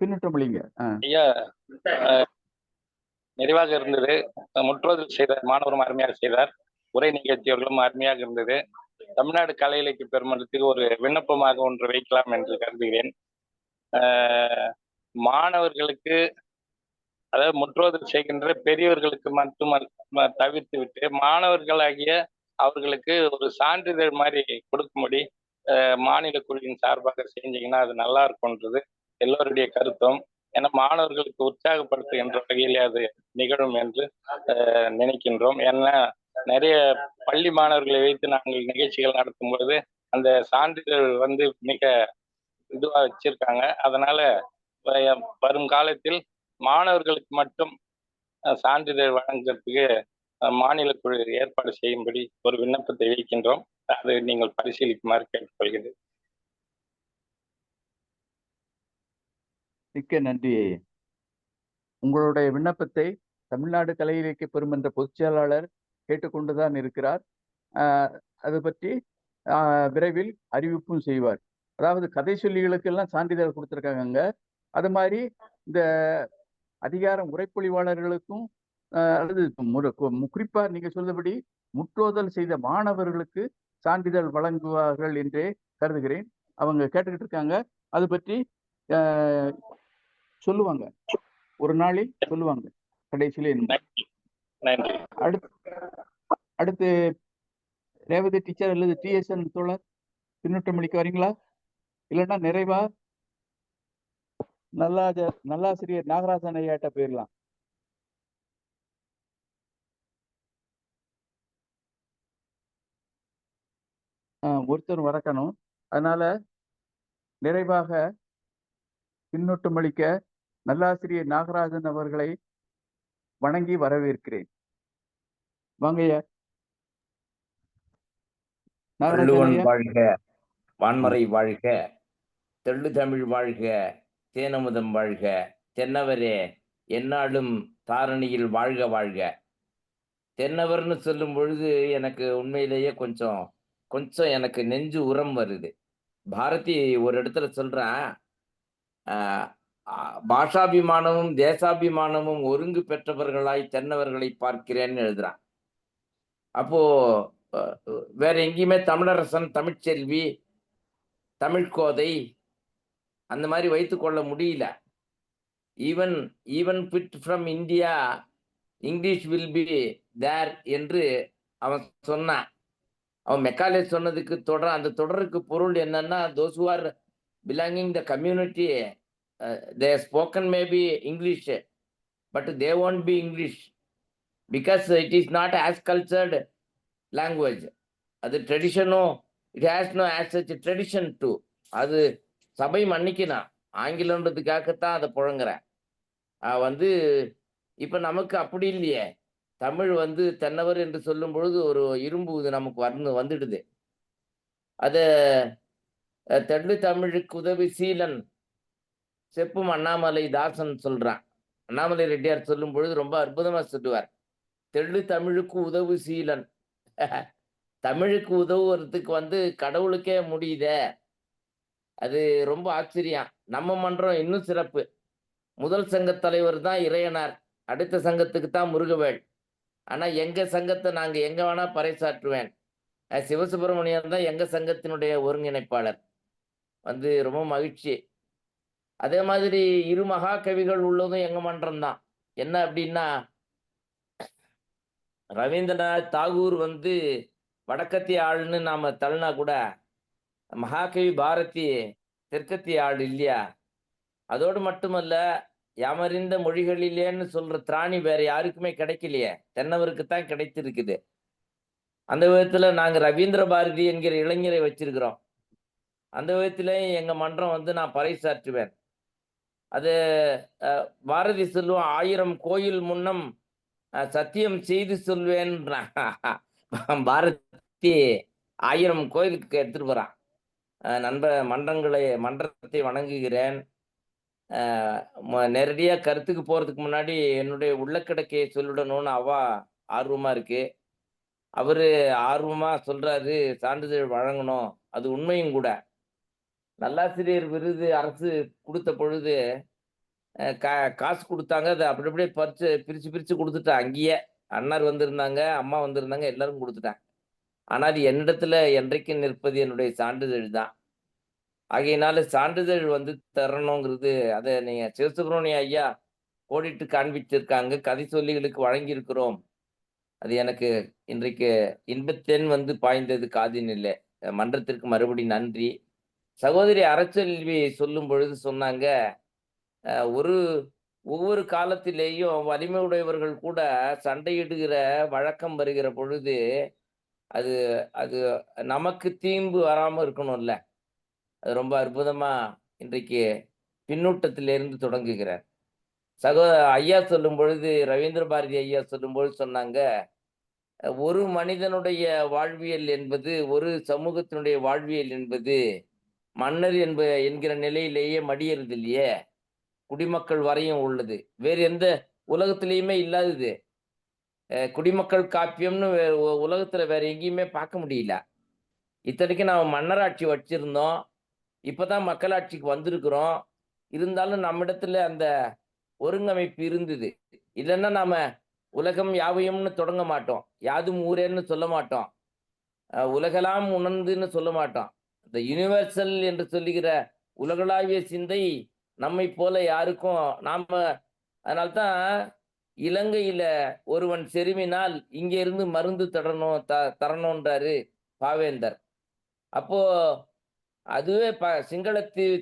பின்னூட்டம் அளிங்க. ஐயா, நிறைவாக இருந்தது. முற்றோதல் செய்த மாணவரும் அருமையாக செய்தார். உரை நிகழ்த்தியவர்களும் அருமையாக இருந்தது. தமிழ்நாடு கலை இலக்கிய பெருமன்றத்துக்கு ஒரு விண்ணப்பமாக ஒன்று வைக்கலாம் என்று கருதுகிறேன். மாணவர்களுக்கு, அதாவது முற்றோதல் செய்கின்ற பெரியவர்களுக்கு மட்டும் தவிர்த்து விட்டு மாணவர்களாகிய அவர்களுக்கு ஒரு சான்றிதழ் மாதிரி கொடுக்கும்படி மாநில குழுவின் சார்பாக செஞ்சீங்கன்னா அது நல்லா இருக்கும்ன்றது எல்லோருடைய கருத்தும். ஏன்னா மாணவர்களுக்கு உற்சாகப்படுத்துகின்ற வகையில் அது நிகழும் என்று நினைக்கின்றோம். ஏன்னா நிறைய பள்ளி மாணவர்களை வைத்து நாங்கள் நிகழ்ச்சிகள் நடத்தும் பொழுது அந்த சான்றிதழ் மிக இதுவா வச்சிருக்காங்க. அதனால வரும் காலத்தில் மாணவர்களுக்கு மட்டும் சான்றிதழ் வழங்குறதுக்கு மாநில குழு ஏற்பாடு செய்யும்படி ஒரு விண்ணப்பத்தை வைக்கின்றோம். அது நீங்கள் பரிசீலிக்குமாறு கேட்டுக்கொள்கிறேன். மிக்க நன்றி. உங்களுடைய விண்ணப்பத்தை தமிழ்நாடு கலை இலக்கிய பெருமன்ற பொதுச் செயலாளர் கேட்டுக்கொண்டுதான் இருக்கிறார். அது பற்றி விரைவில் அறிவிப்பும் செய்வார். அதாவது கதை சொல்லிகளுக்கெல்லாம் சான்றிதழ் கொடுத்துருக்காங்க. அது மாதிரி இந்த அதிகாரம் உரைப்பொழிவாளர்களுக்கும் அல்லது குறிப்பா நீங்க சொல்லபடி முற்றோதல் செய்த மாணவர்களுக்கு சான்றிதழ் வழங்குவார்கள் என்றே கருதுகிறேன். அவங்க கேட்டுக்கிட்டு இருக்காங்க. அது பற்றி சொல்லுவாங்க, ஒரு நாளில் சொல்லுவாங்க கடைசியில. அடுத்து ரேவதி டீச்சர் அல்லது டிஎஸ்என் தோழர் பின்னூட்டம் அளிக்க வரீங்களா? இல்லைன்னா நிறைவா நல்லாசிரியர் நாகராஜன் ஐயாட்ட போயிடலாம். ஒருத்தர் வரக்கணும். அதனால நிறைவாக பின்னொட்டும் அளிக்க நல்லாசிரியர் நாகராஜன் அவர்களை வணங்கி வரவேற்கிறேன். வாங்கய்யா. நாகராஜன் வள்ளுவன் ஐயா. வாழ்க, வான்மறை வாழ்க, தெள்ளு தமிழ் வாழ்க, தேனமுதம் வாழ்க, தென்னவரே எந்நாளும் தாரணியில் வாழ்க வாழ்க. தென்னவர்னு சொல்லும் பொழுது எனக்கு உண்மையிலேயே கொஞ்சம் எனக்கு நெஞ்சு உரம் வருது. பாரதி ஒரு இடத்துல சொல்றான், பாஷாபிமானமும் தேசாபிமானமும் ஒருங்கு பெற்றவர்களாய் தென்னவர்களை பார்க்கிறேன்னு எழுதுறான். அப்போ வேற எங்கேயுமே தமிழரசன், தமிழ்ச்செல்வி, தமிழ்கோதை அந்த மாதிரி வைத்துக் கொள்ள முடியல. Even bit from India English will be there என்று அவன் சொன்னான். அவன் மெக்காலே சொன்னதுக்கு அந்த தொடருக்கு பொருள் என்னன்னா, those who are belonging the community, they have spoken maybe English, but they won't be English because it is not as cultured language. அது ட்ரெடிஷனும் it has no as such a tradition too. அது சபை மன்னிக்கணும், ஆங்கிலன்றதுக்காகத்தான் அதை புழங்குறேன். இப்ப நமக்கு அப்படி இல்லையே. தமிழ் தென்னவர் என்று சொல்லும் பொழுது ஒரு இரும்பு இது நமக்கு வந்துடுது. அத தெள்ளு தமிழுக்கு உதவி சீலன் செப்பும் அண்ணாமலை தாசன் சொல்றான். அண்ணாமலை ரெட்டியார் சொல்லும் பொழுது ரொம்ப அற்புதமா சொல்லுவார். தெள்ளு தமிழுக்கு உதவு சீலன். தமிழுக்கு உதவுறதுக்கு கடவுளுக்கே முடியுதே. அது ரொம்ப ஆச்சரியம். நம்ம மன்றம் இன்னும் சிறப்பு. முதல் சங்க தலைவர் தான் இறையனார், அடுத்த சங்கத்துக்கு தான் முருகவேள். ஆனா எங்க சங்கத்தை நாங்க எங்க வேணா பறைசாற்றுவேன். சிவசுப்பிரமணியன் தான் எங்க சங்கத்தினுடைய ஒருங்கிணைப்பாளர். ரொம்ப மகிழ்ச்சி. அதே மாதிரி இரு மகா கவிகள் உள்ளதும் எங்க மன்றம் தான். என்ன அப்படின்னா, ரவீந்திரநாத் தாகூர் வடக்கத்திய ஆள்னு நாம தள்ளினா கூட மகாகவி பாரதி தெற்கத்திய ஆள் இல்லையா? அதோடு மட்டுமல்ல, யாமறிந்த மொழிகளிலேன்னு சொல்ற திராணி வேற யாருக்குமே கிடைக்கலையே, தென்னவருக்கு தான் கிடைத்திருக்குது. அந்த விதத்துல நாங்க ரவீந்திர பாரதி என்கிற இளைஞரை வச்சிருக்கிறோம். அந்த விதத்திலே எங்க மன்றம் நான் பறைசாற்றுவேன். அது பாரதி சொல்லுவோம், 1000 கோயில் முன்னம் சத்தியம் செய்து சொல்வேன். பாரதி 1000 கோயிலுக்கு எடுத்துட்டு போறான். மன்றத்தை வணங்குகிறேன். நேரடியா கருத்துக்கு போறதுக்கு முன்னாடி என்னுடைய உள்ளக்கிடக்கையை சொல்லிடணும்னு ஆர்வமா இருக்கு. அவரு ஆர்வமா சொல்றாரு, சான்றிதழ் வழங்கணும். அது உண்மையும் கூட. நல்லாசிரியர் விருது அரசு கொடுத்த பொழுது காசு கொடுத்தாங்க. அதை அப்படி அப்படியே பிரிச்சு கொடுத்துட்டேன். அங்கேயே அண்ணார் வந்திருந்தாங்க, அம்மா வந்திருந்தாங்க, எல்லாரும் கொடுத்துட்டேன். ஆனால் என்னிடத்துல என்றைக்கும் நிற்பது என்னுடைய சான்றிதழ் தான். ஆகையினால சான்றிதழ் தரணுங்கிறது அதை நீங்க சிவசுப்பிரமணிய ஐயா கோடிட்டு காண்பிச்சிருக்காங்க. கதை சொல்லிகளுக்கு வழங்கியிருக்கிறோம். அது எனக்கு இன்றைக்கு இன்பத்தேன் பாய்ந்தது காதின் இல்லை. மன்றத்திற்கு மறுபடி நன்றி. சகோதரி அறச்செல்வி சொல்லும் பொழுது சொன்னாங்க, ஒவ்வொரு காலத்திலேயும் வலிமை உடையவர்கள் கூட சண்டையிடுகிற வழக்கம் வருகிற பொழுது அது அது நமக்கு தீம்பு வராம இருக்கணும்ல. அது ரொம்ப அற்புதமா இன்றைக்கு பின்னூட்டத்திலிருந்து தொடங்குகிறார். ஐயா சொல்லும் பொழுது, ரவீந்திர பாரதி ஐயா சொல்லும் பொழுது சொன்னாங்க, ஒரு மனிதனுடைய வாழ்வியல் என்பது, ஒரு சமூகத்தினுடைய வாழ்வியல் என்பது மன்னர் என்கிற நிலையிலேயே மடியறது இல்லையே, குடிமக்கள் வரையும் உள்ளது. வேறு எந்த உலகத்திலேயுமே இல்லாதது. குடிமக்கள் காப்பியம்னு உலகத்துல வேற எங்கேயுமே பார்க்க முடியல. இத்தனைக்கு நாம் மன்னராட்சி வச்சிருந்தோம், இப்பதான் மக்களாட்சிக்கு வந்திருக்கிறோம். இருந்தாலும் நம்மிடத்துல அந்த ஒருங்கமைப்பு இருந்தது. இல்லைன்னா நாம உலகம் யாவையும்னு தொடங்க மாட்டோம், யாதும் ஊரேன்னு சொல்ல மாட்டோம், உலகெல்லாம் உணர்ந்துன்னு சொல்ல மாட்டோம். இந்த யூனிவர்சல் என்று சொல்லுகிற உலகளாவிய சிந்தை நம்மை போல யாருக்கும் அதனால்தான் இலங்கையில ஒருவன் செருமினால் இங்க இருந்து மருந்து தரணும்ன்றாரு பாவேந்தர். அப்போ அதுவே சிங்கள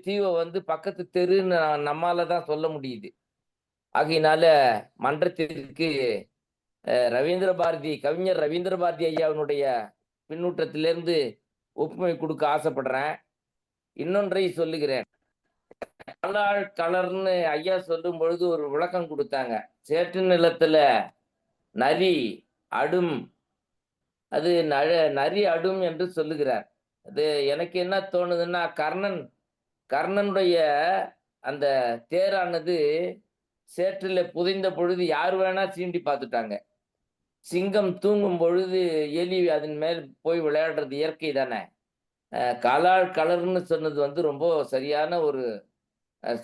தீவை வந்து பக்கத்து தெருன்னு நம்மால தான் சொல்ல முடியுது. ஆகையினால மன்றத்திற்கு ரவீந்திர பாரதி, கவிஞர் ரவீந்திர பாரதி ஐயாவினுடைய பின்னூட்டத்திலிருந்து ஒப்புமை கொடுக்க ஆசைப்படுறேன். இன்னொன்றை சொல்லுகிறேன். காலாள் கலர்னு ஐயா சொல்லும் பொழுது ஒரு விளக்கம் கொடுத்தாங்க. சேற்று நிலத்துல நரி அடும், அது நரி அடும் என்று சொல்லுகிறார். அது எனக்கு என்ன தோணுதுன்னா, கர்ணனுடைய அந்த தேரானது சேற்றில் புதைந்த பொழுது யார் வேணா சீண்டி பார்த்துட்டாங்க. சிங்கம் தூங்கும் பொழுது எலி அதன் மேல் போய் விளையாடுறது இயற்கை தானே. காலாள் கலர்னு சொன்னது வந்து ரொம்ப சரியான ஒரு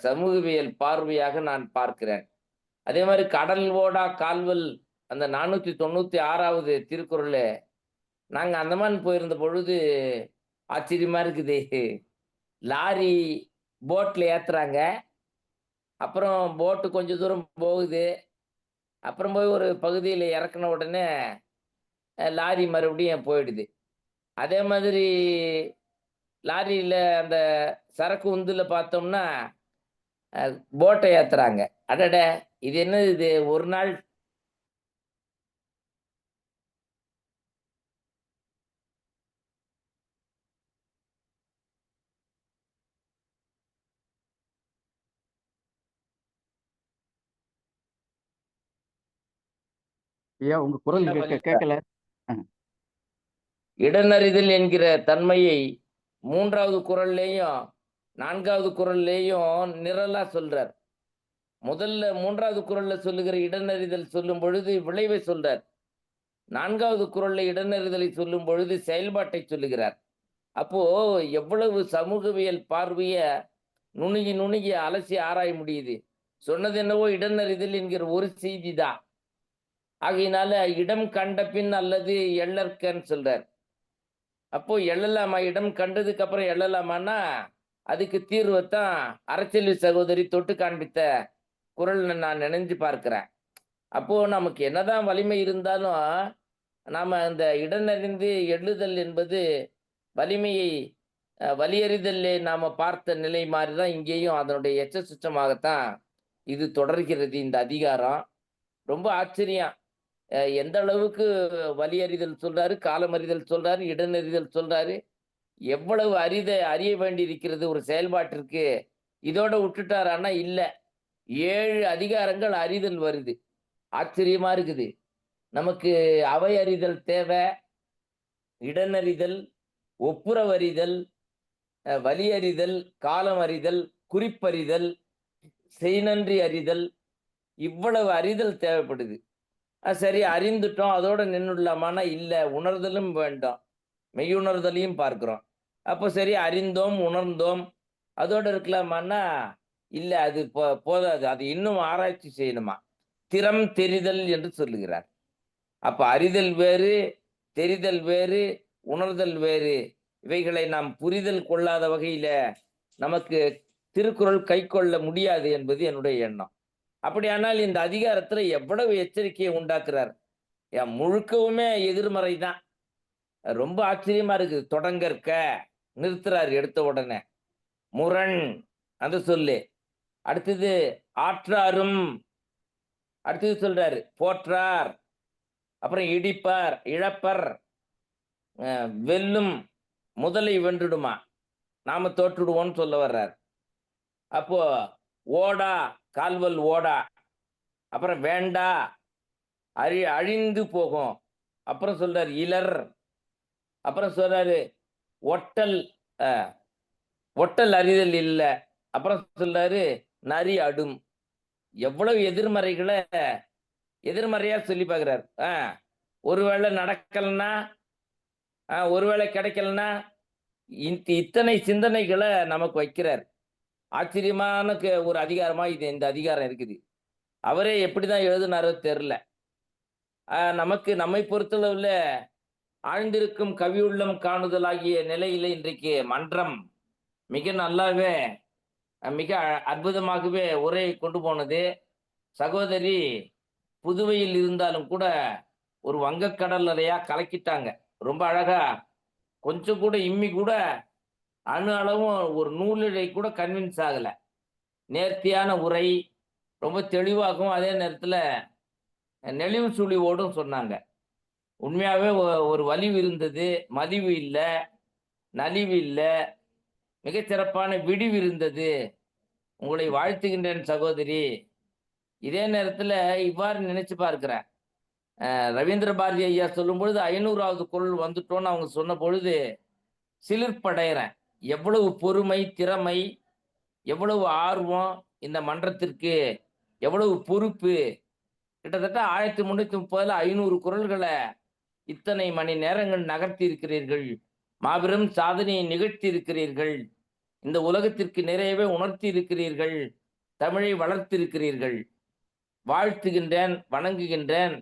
சமூகவியல் பார்வையாக நான் பார்க்கிறேன். அதே மாதிரி கடல் ஓடா கால்வல் அந்த 496வது திருக்குறள் நாங்க அந்தமான் போயிருந்த பொழுது ஆச்சரியமா இருக்குது. லாரி போட்ல ஏத்துறாங்க, அப்புறம் போட்டு கொஞ்சம் தூரம் போகுது, அப்புறம் போய் ஒரு பகுதியில் இறக்குன உடனே லாரி மறுபடியும் போயிடுது. அதே மாதிரி லாரியில அந்த சரக்கு உந்துல பார்த்தோம்னா போட்டை ஏத்துறாங்க. அடட, இது என்ன இது ஒரு நாள் ஐயா உங்க குரல் கேட்கல. இடனறிதல் என்கிற தன்மையை 3வது குறள்லேயும் 4வது குறள்லேயும் நிரலா சொல்றார். முதல்ல 3வது குறள்ல சொல்லுகிற இடனறிதல் சொல்லும் பொழுது விளைவை சொல்றார். 4வது குறள்ல இடனறிதலை சொல்லும் பொழுது செயல்பாட்டை சொல்லுகிறார். அப்போ எவ்வளவு சமூகவியல் பார்வைய நுணுகி அலசி ஆராய முடியுது. சொன்னது என்னவோ இடனறிதல் என்கிற ஒரு செய்தி தான். ஆகையினால இடம் கண்ட பின் அல்லது எள்ளற்கன்னு சொல்றார். அப்போ எழலாமா? இடம் கண்டதுக்கு அப்புறம் எழலாமான்னா அதுக்கு தீர்வைத்தான் அரசியல் சகோதரி தொட்டு காண்பித்த குரல் நான் நினைஞ்சு பார்க்கிறேன். அப்போ நமக்கு என்னதான் வலிமை இருந்தாலும் நாம அந்த இடனறிந்து எள்ளுதல் என்பது வலிமையை வலியறிதலே நாம பார்த்த நிலை மாதிரிதான் இங்கேயும் அதனுடைய எச்ச சுச்சமாகத்தான் இது தொடர்கிறது. இந்த அதிகாரம் ரொம்ப ஆச்சரியம். எந்த அளவுக்கு வலியறிதல் சொல்றாரு, காலமறிதல் சொல்றாரு, இடனறிதல் சொல்றாரு. எவ்வளவு அறிய வேண்டி இருக்கிறது ஒரு செயல்பாட்டிற்கு. இதோட விட்டுட்டாரான்னா இல்ல, 7 அதிகாரங்கள் அறிதல் வருது. ஆச்சரியமா இருக்குது. நமக்கு அவை அறிதல் தேவை, இடனறிதல், ஒப்புரவறிதல், வலியறிதல், காலம் அறிதல், குறிப்பறிதல், செய்நன்றி அறிதல், இவ்வளவு அறிதல் தேவைப்படுது. சரி, அறிந்துட்டோம், அதோட நின்றுடலாமான்னா இல்ல, உணர்தலும் வேண்டும், மெய்யுணர்தலையும் பார்க்கிறோம். அப்போ சரி, அறிந்தோம் உணர்ந்தோம் அதோட இருக்கலாமான்னா இல்ல, அது போதாது, அது இன்னும் ஆராய்ச்சி செய்யணுமா. திறம் தெரிதல் என்று சொல்லுகிறார். அப்ப அறிதல் வேறு, தெரிதல் வேறு, உணர்தல் வேறு. இவைகளை நாம் புரிதல் கொள்ளாத வகையில நமக்கு திருக்குறள் கை கொள்ள முடியாது என்பது என்னுடைய எண்ணம். அப்படியானால் இந்த அதிகாரத்துல எவ்வளவு எச்சரிக்கையை உண்டாக்குறார். முழுக்கவுமே எதிர்மறை தான். ரொம்ப ஆச்சரியமா இருக்கு. தொடங்கற்க நிறுத்துறாரு எடுத்த உடனே. முரண் அந்த சொல்லு. அடுத்தது ஆற்றாரும், அடுத்தது சொல்றாரு போற்றார், அப்புறம் இடிப்பார், இழப்பர், வெல்லும், முதலை வென்றுடுமா, நாம தோற்றுடுவோம்னு சொல்ல வர்றார். அப்போ ஓடா கால்வல் ஓடா, அப்புறம் வேண்டா அழிந்து போகும், அப்புறம் சொல்றாரு இலர், அப்புறம் சொல்றாரு ஒட்டல் அறிதல் இல்லை, அப்புறம் சொல்றாரு நரி அடும். எவ்வளவு எதிர்மறையா சொல்லி பார்க்கிறார். ஒருவேளை நடக்கலன்னா, ஒருவேளை கிடைக்கலன்னா, இத்தனை சிந்தனைகளை நமக்கு வைக்கிறார். ஆச்சரியமான ஒரு அதிகாரமா இந்த அதிகாரம் இருக்குது. அவரே எப்படிதான் எழுதினாரோ தெரியல. நமக்கு நம்மை பொறுத்தளவுல ஆழ்ந்திருக்கும் கவியுள்ளம் காணுதலாகிய நிலையில இன்றைக்கு மன்றம் மிக நல்லாவே மிக அற்புதமாகவே உரையை கொண்டு போனது. சகோதரி புதுவையில் இருந்தாலும் கூட ஒரு வங்கக்கடல் அலையா கலக்கிட்டாங்க. ரொம்ப அழகா, கொஞ்சம் கூட இம்மி கூட அணு அளவும் ஒரு நூலிழை கூட கன்வின்ஸ் ஆகல. நேர்த்தியான உரை, ரொம்ப தெளிவாகவும் அதே நேரத்துல நெளிவு சுழிவோடும் சொன்னாங்க. உண்மையாவே ஒரு வலிவு இருந்தது, மலிவு இல்ல, நலிவு இல்ல, மிகச்சிறப்பான விடிவு இருந்தது. உங்களை வாழ்த்துகின்றேன் சகோதரி. இதே நேரத்துல இவ்வாறு நினைச்சு பார்க்கிறேன். ரவீந்திர பாரதி ஐயா சொல்லும் பொழுது 500வது குறள் வந்துட்டோன்னு அவங்க சொன்ன பொழுது சிலிர்ப்படைகிறேன். எவ்வளவு பொறுமை, திறமை, எவ்வளவு ஆர்வம் இந்த மன்றத்திற்கு, எவ்வளவு பொறுப்பு. கிட்டத்தட்ட 1330ல 500 குறள்களை இத்தனை மணி நேரங்கள் நகர்த்தி இருக்கிறீர்கள். மாபெரும் சாதனையை நிகழ்த்தி இருக்கிறீர்கள். இந்த உலகத்திற்கு நிறையவே உணர்த்தி இருக்கிறீர்கள். தமிழை வளர்த்திருக்கிறீர்கள். வாழ்த்துகின்றேன், வணங்குகின்றேன்.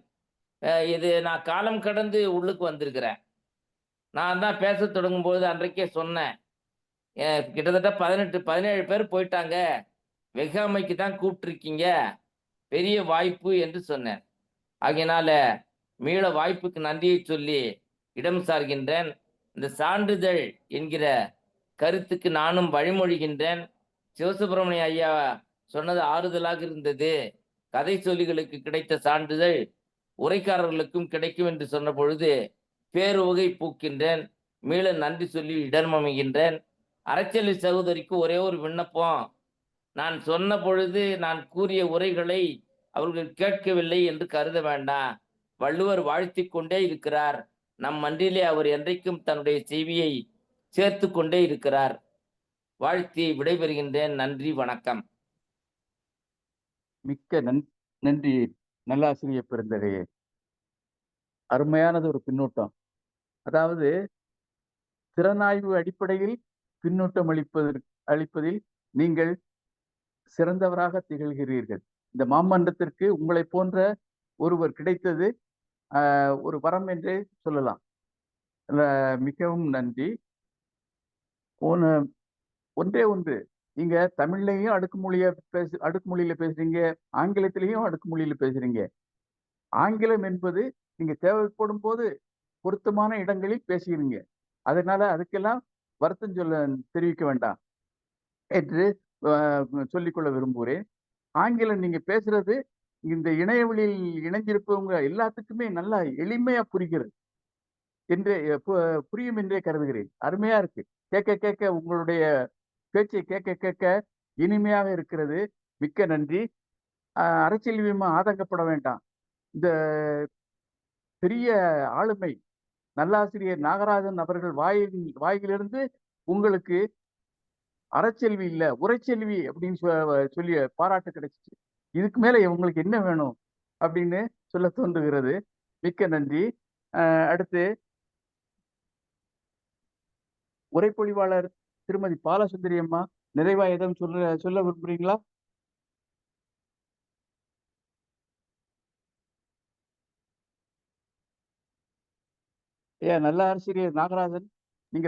இது நான் காலம் கடந்து உள்ளுக்கு வந்திருக்கிறேன். நான் தான் பேச தொடங்கும் போது அன்றைக்கே சொன்னேன், கிட்டத்தட்ட 17 பேர் போயிட்டாங்க, வெகாமைக்கு தான் கூப்பிட்டுருக்கீங்க, பெரிய வாய்ப்பு என்று சொன்னேன். ஆகையினால மீள வாய்ப்புக்கு நன்றியை சொல்லி இடம் சார்கின்றேன். இந்த சான்றிதழ் என்கிற கருத்துக்கு நானும் வழிமொழிகின்றேன். சிவசுப்பிரமணிய ஐயா சொன்னது ஆறுதலாக இருந்தது. கதை சொல்லிகளுக்கு கிடைத்த சான்றிதழ் உரைக்காரர்களுக்கும் கிடைக்கும் என்று சொன்ன பொழுது பேருவகை பூக்கின்றேன். மீள நன்றி சொல்லி இடம் அமைகின்றேன். அறச்செல்வி சகோதரிக்கு ஒரே ஒரு விண்ணப்பம். நான் சொன்ன பொழுது நான் கூறிய உரைகளை அவர்கள் கேட்கவில்லை என்று கருத வேண்டாம். வள்ளுவர் வாழ்த்தி கொண்டே இருக்கிறார். நம் மன்றிலே அவர் என்றைக்கும் தன்னுடைய செய்தியை சேர்த்து கொண்டே இருக்கிறார். வாழ்த்தி விடைபெறுகின்றேன். நன்றி, வணக்கம். மிக்க நன்றி நல்லாசிரியர் பெருந்தகையே. அருமையானது ஒரு பின்னூட்டம். அதாவது திறனாய்வு அடிப்படையில் பின்னூட்டம் அளிப்பதில் நீங்கள் சிறந்தவராக திகழ்கிறீர்கள். இந்த மாமன்றத்திற்கு உங்களை போன்ற ஒருவர் கிடைத்தது ஒரு வரம் என்றே சொல்லலாம். மிகவும் நன்றி. ஒன்றே ஒன்று, நீங்க தமிழ்லையும் அடுக்குமொழியில பேசுறீங்க, ஆங்கிலத்திலையும் அடுக்குமொழியில பேசுறீங்க. ஆங்கிலம் என்பது நீங்க தேவைப்படும் போது பொருத்தமான இடங்களில் பேசுகிறீங்க. அதனால அதுக்கெல்லாம் வருத்தம் தெரிவிக்க வேண்டாம் என்று சொல்லிக்கொள்ள விரும்புகிறேன். ஆங்கிலம் நீங்க பேசுறது இந்த இணையவழியில் இணைஞ்சிருப்பவங்க எல்லாத்துக்குமே நல்லா எளிமையா புரிகிறது புரியும் என்றே கருதுகிறேன். அருமையா இருக்கு. கேட்க உங்களுடைய பேச்சை கேட்க இனிமையாக இருக்கிறது. மிக்க நன்றி. அரசியல்வியமா ஆதங்கப்பட வேண்டாம். இந்த பெரிய ஆளுமை நல்லாசிரியர் நாகராஜன் அவர்கள் வாயிலிருந்து உங்களுக்கு அறச்செல்வி இல்ல உரைச்செல்வி அப்படின்னு சொல்லி பாராட்டு கிடைச்சிச்சு. இதுக்கு மேல உங்களுக்கு என்ன வேணும் அப்படின்னு சொல்ல தோன்றுகிறது. மிக்க நன்றி. அடுத்து உரைப்பொழிவாளர் திருமதி பாலசுந்தரி அம்மா நிறைவா எதுவும் சொல்ல விரும்புறீங்களா? நல்ல ஆசிரியர் நாகராஜன், நீங்க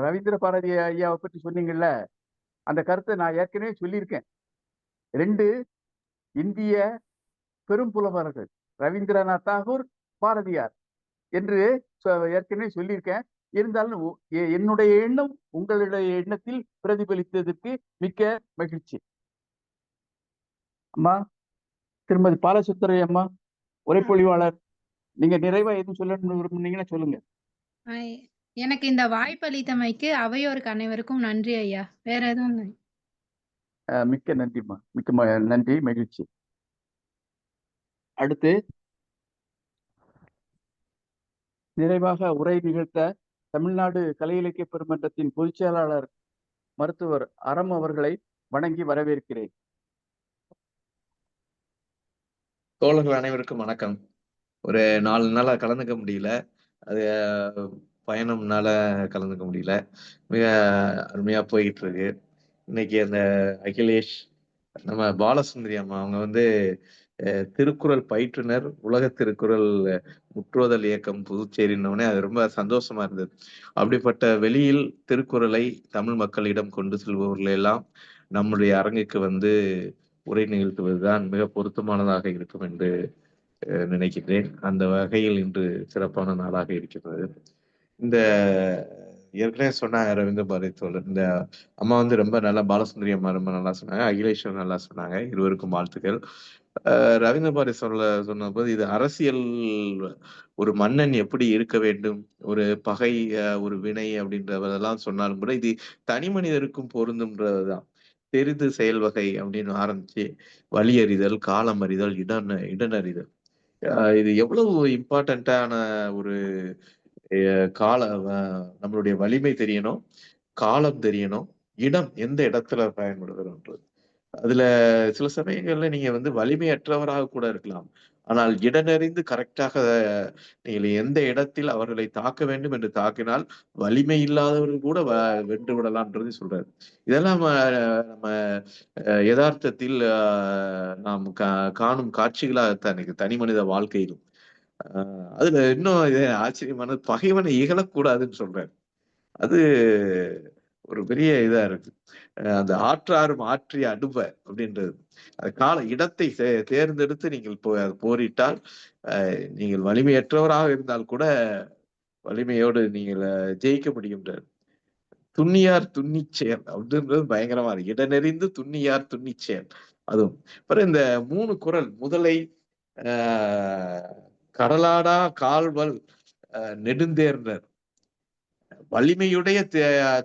ரவீந்திர பாரதி ஐயாவை பற்றி சொன்னீங்கல்ல, அந்த கருத்தை நான் ஏற்கனவே சொல்லியிருக்கேன். 2 இந்திய பெரும் புலவர்கள் ரவீந்திரநாத் தாகூர், பாரதியார் என்று ஏற்கனவே சொல்லியிருக்கேன். இருந்தாலும் என்னுடைய எண்ணம் உங்களுடைய எண்ணத்தில் பிரதிபலித்ததற்கு மிக்க மகிழ்ச்சி. அம்மா திருமதி பாலசுந்தரி அம்மா உரைப்பொழிவாளர், நீங்க நிறைவா எதுவும் சொல்ல விரும்புனீங்கன்னா சொல்லுங்க. எனக்கு இந்த வாய்ப்பளித்தமைக்கு அவையோருக்கு அனைவருக்கும் நன்றி ஐயா. வேற எதுவும் மிக்க நன்றிம்மா. மிக்க நன்றி, மகிழ்ச்சி. அடுத்து நிறைவாக உரை நிகழ்த்த தமிழ்நாடு கலை இலக்கிய பெருமன்றத்தின் பொதுச் செயலாளர் மருத்துவர் அறம் அவர்களை வணங்கி வரவேற்கிறேன். தோழர்கள் அனைவருக்கும் வணக்கம். ஒரு 4 நாளா கலந்துக்க முடியல, அது பயணம்னால கலந்துக்க முடியல. மிக அருமையா போயிட்டு இருக்கு. இன்னைக்கு அந்த அகிலேஷ், நம்ம பாலசுந்தரி அம்மா அவங்க திருக்குறள் பயிற்றுனர், உலக திருக்குறள் முற்றுவதல் இயக்கம் புதுச்சேரின்னொடனே அது ரொம்ப சந்தோஷமா இருந்தது. அப்படிப்பட்ட வெளியில் திருக்குறளை தமிழ் மக்களிடம் கொண்டு செல்பவர்கள் எல்லாம் நம்முடைய அரங்குக்கு உரை நிகழ்த்துவதுதான் மிக பொருத்தமானதாக இருக்கும் என்று நினைக்கின்றேன். அந்த வகையில் இன்று சிறப்பான நாளாக இருக்கிறது. இந்த ஏற்கனவே சொன்னாங்க ரவீந்திர பாரதி தோழர். இந்த அம்மா வந்து ரொம்ப நல்லா, பாலசுந்தரி அம்மா ரொம்ப நல்லா சொன்னாங்க, அகிலேஸ்வர் நல்லா சொன்னாங்க. இருவருக்கும் வாழ்த்துக்கள். ரவீந்திர பாரதி சொன்ன போது இது அரசியல், ஒரு மன்னன் எப்படி இருக்க வேண்டும், ஒரு பகை, ஒரு வினை அப்படின்றதெல்லாம் சொன்னாலும் கூட இது தனி மனிதருக்கும் பொருந்தும்ன்றதுதான். தெரிந்து செயல் வகை அப்படின்னு ஆரம்பிச்சு வழியறிதல், காலம் அறிதல், இடனறிதல், இது எவ்வளவு இம்பார்ட்டன்டான ஒரு நம்மளுடைய வலிமை தெரியணும், காலம் தெரியணும், இடம் எந்த இடத்துல பயன்படுத்துறோன்றது. அதுல சில சமயங்கள்ல நீங்க வந்து வலிமையற்றவராக கூட இருக்கலாம், ஆனால் இடனறிந்து கரெக்டாக நீங்கள் எந்த இடத்தில் அவர்களை தாக்க வேண்டும் என்று தாக்கினால் வலிமை இல்லாதவர்கள் கூட வென்று விடலாம்ன்றது சொல்றாரு. இதெல்லாம் நம்ம யதார்த்தத்தில் நாம் காணும் காட்சிகளாகத்தான் தனி மனித வாழ்க்கையிலும். அதுல இன்னும் ஆச்சரியமானது, பகைவனை இகழக்கூடாதுன்னு சொல்றாரு. அது ஒரு பெரிய இதா இருக்கு. அந்த ஆற்றாரும் ஆற்றிய அடுப அப்படின்றது, அது கால இடத்தை தேர்ந்தெடுத்து நீங்கள் போரிட்டால், நீங்கள் வலிமையற்றவராக இருந்தால் கூட வலிமையோடு நீங்கள் ஜெயிக்க முடியும்ன்றார். துண்ணியார் துண்ணிச்செயல் அப்படின்றது பயங்கரமா இருக்கு. இடனெறிந்து துண்ணியார் துண்ணிச்செயல். அதுவும் அப்புறம் இந்த 3 குறள், முதலை, கடலாடா கால்வல், நெடுந்தேர்னர், வலிமையுடைய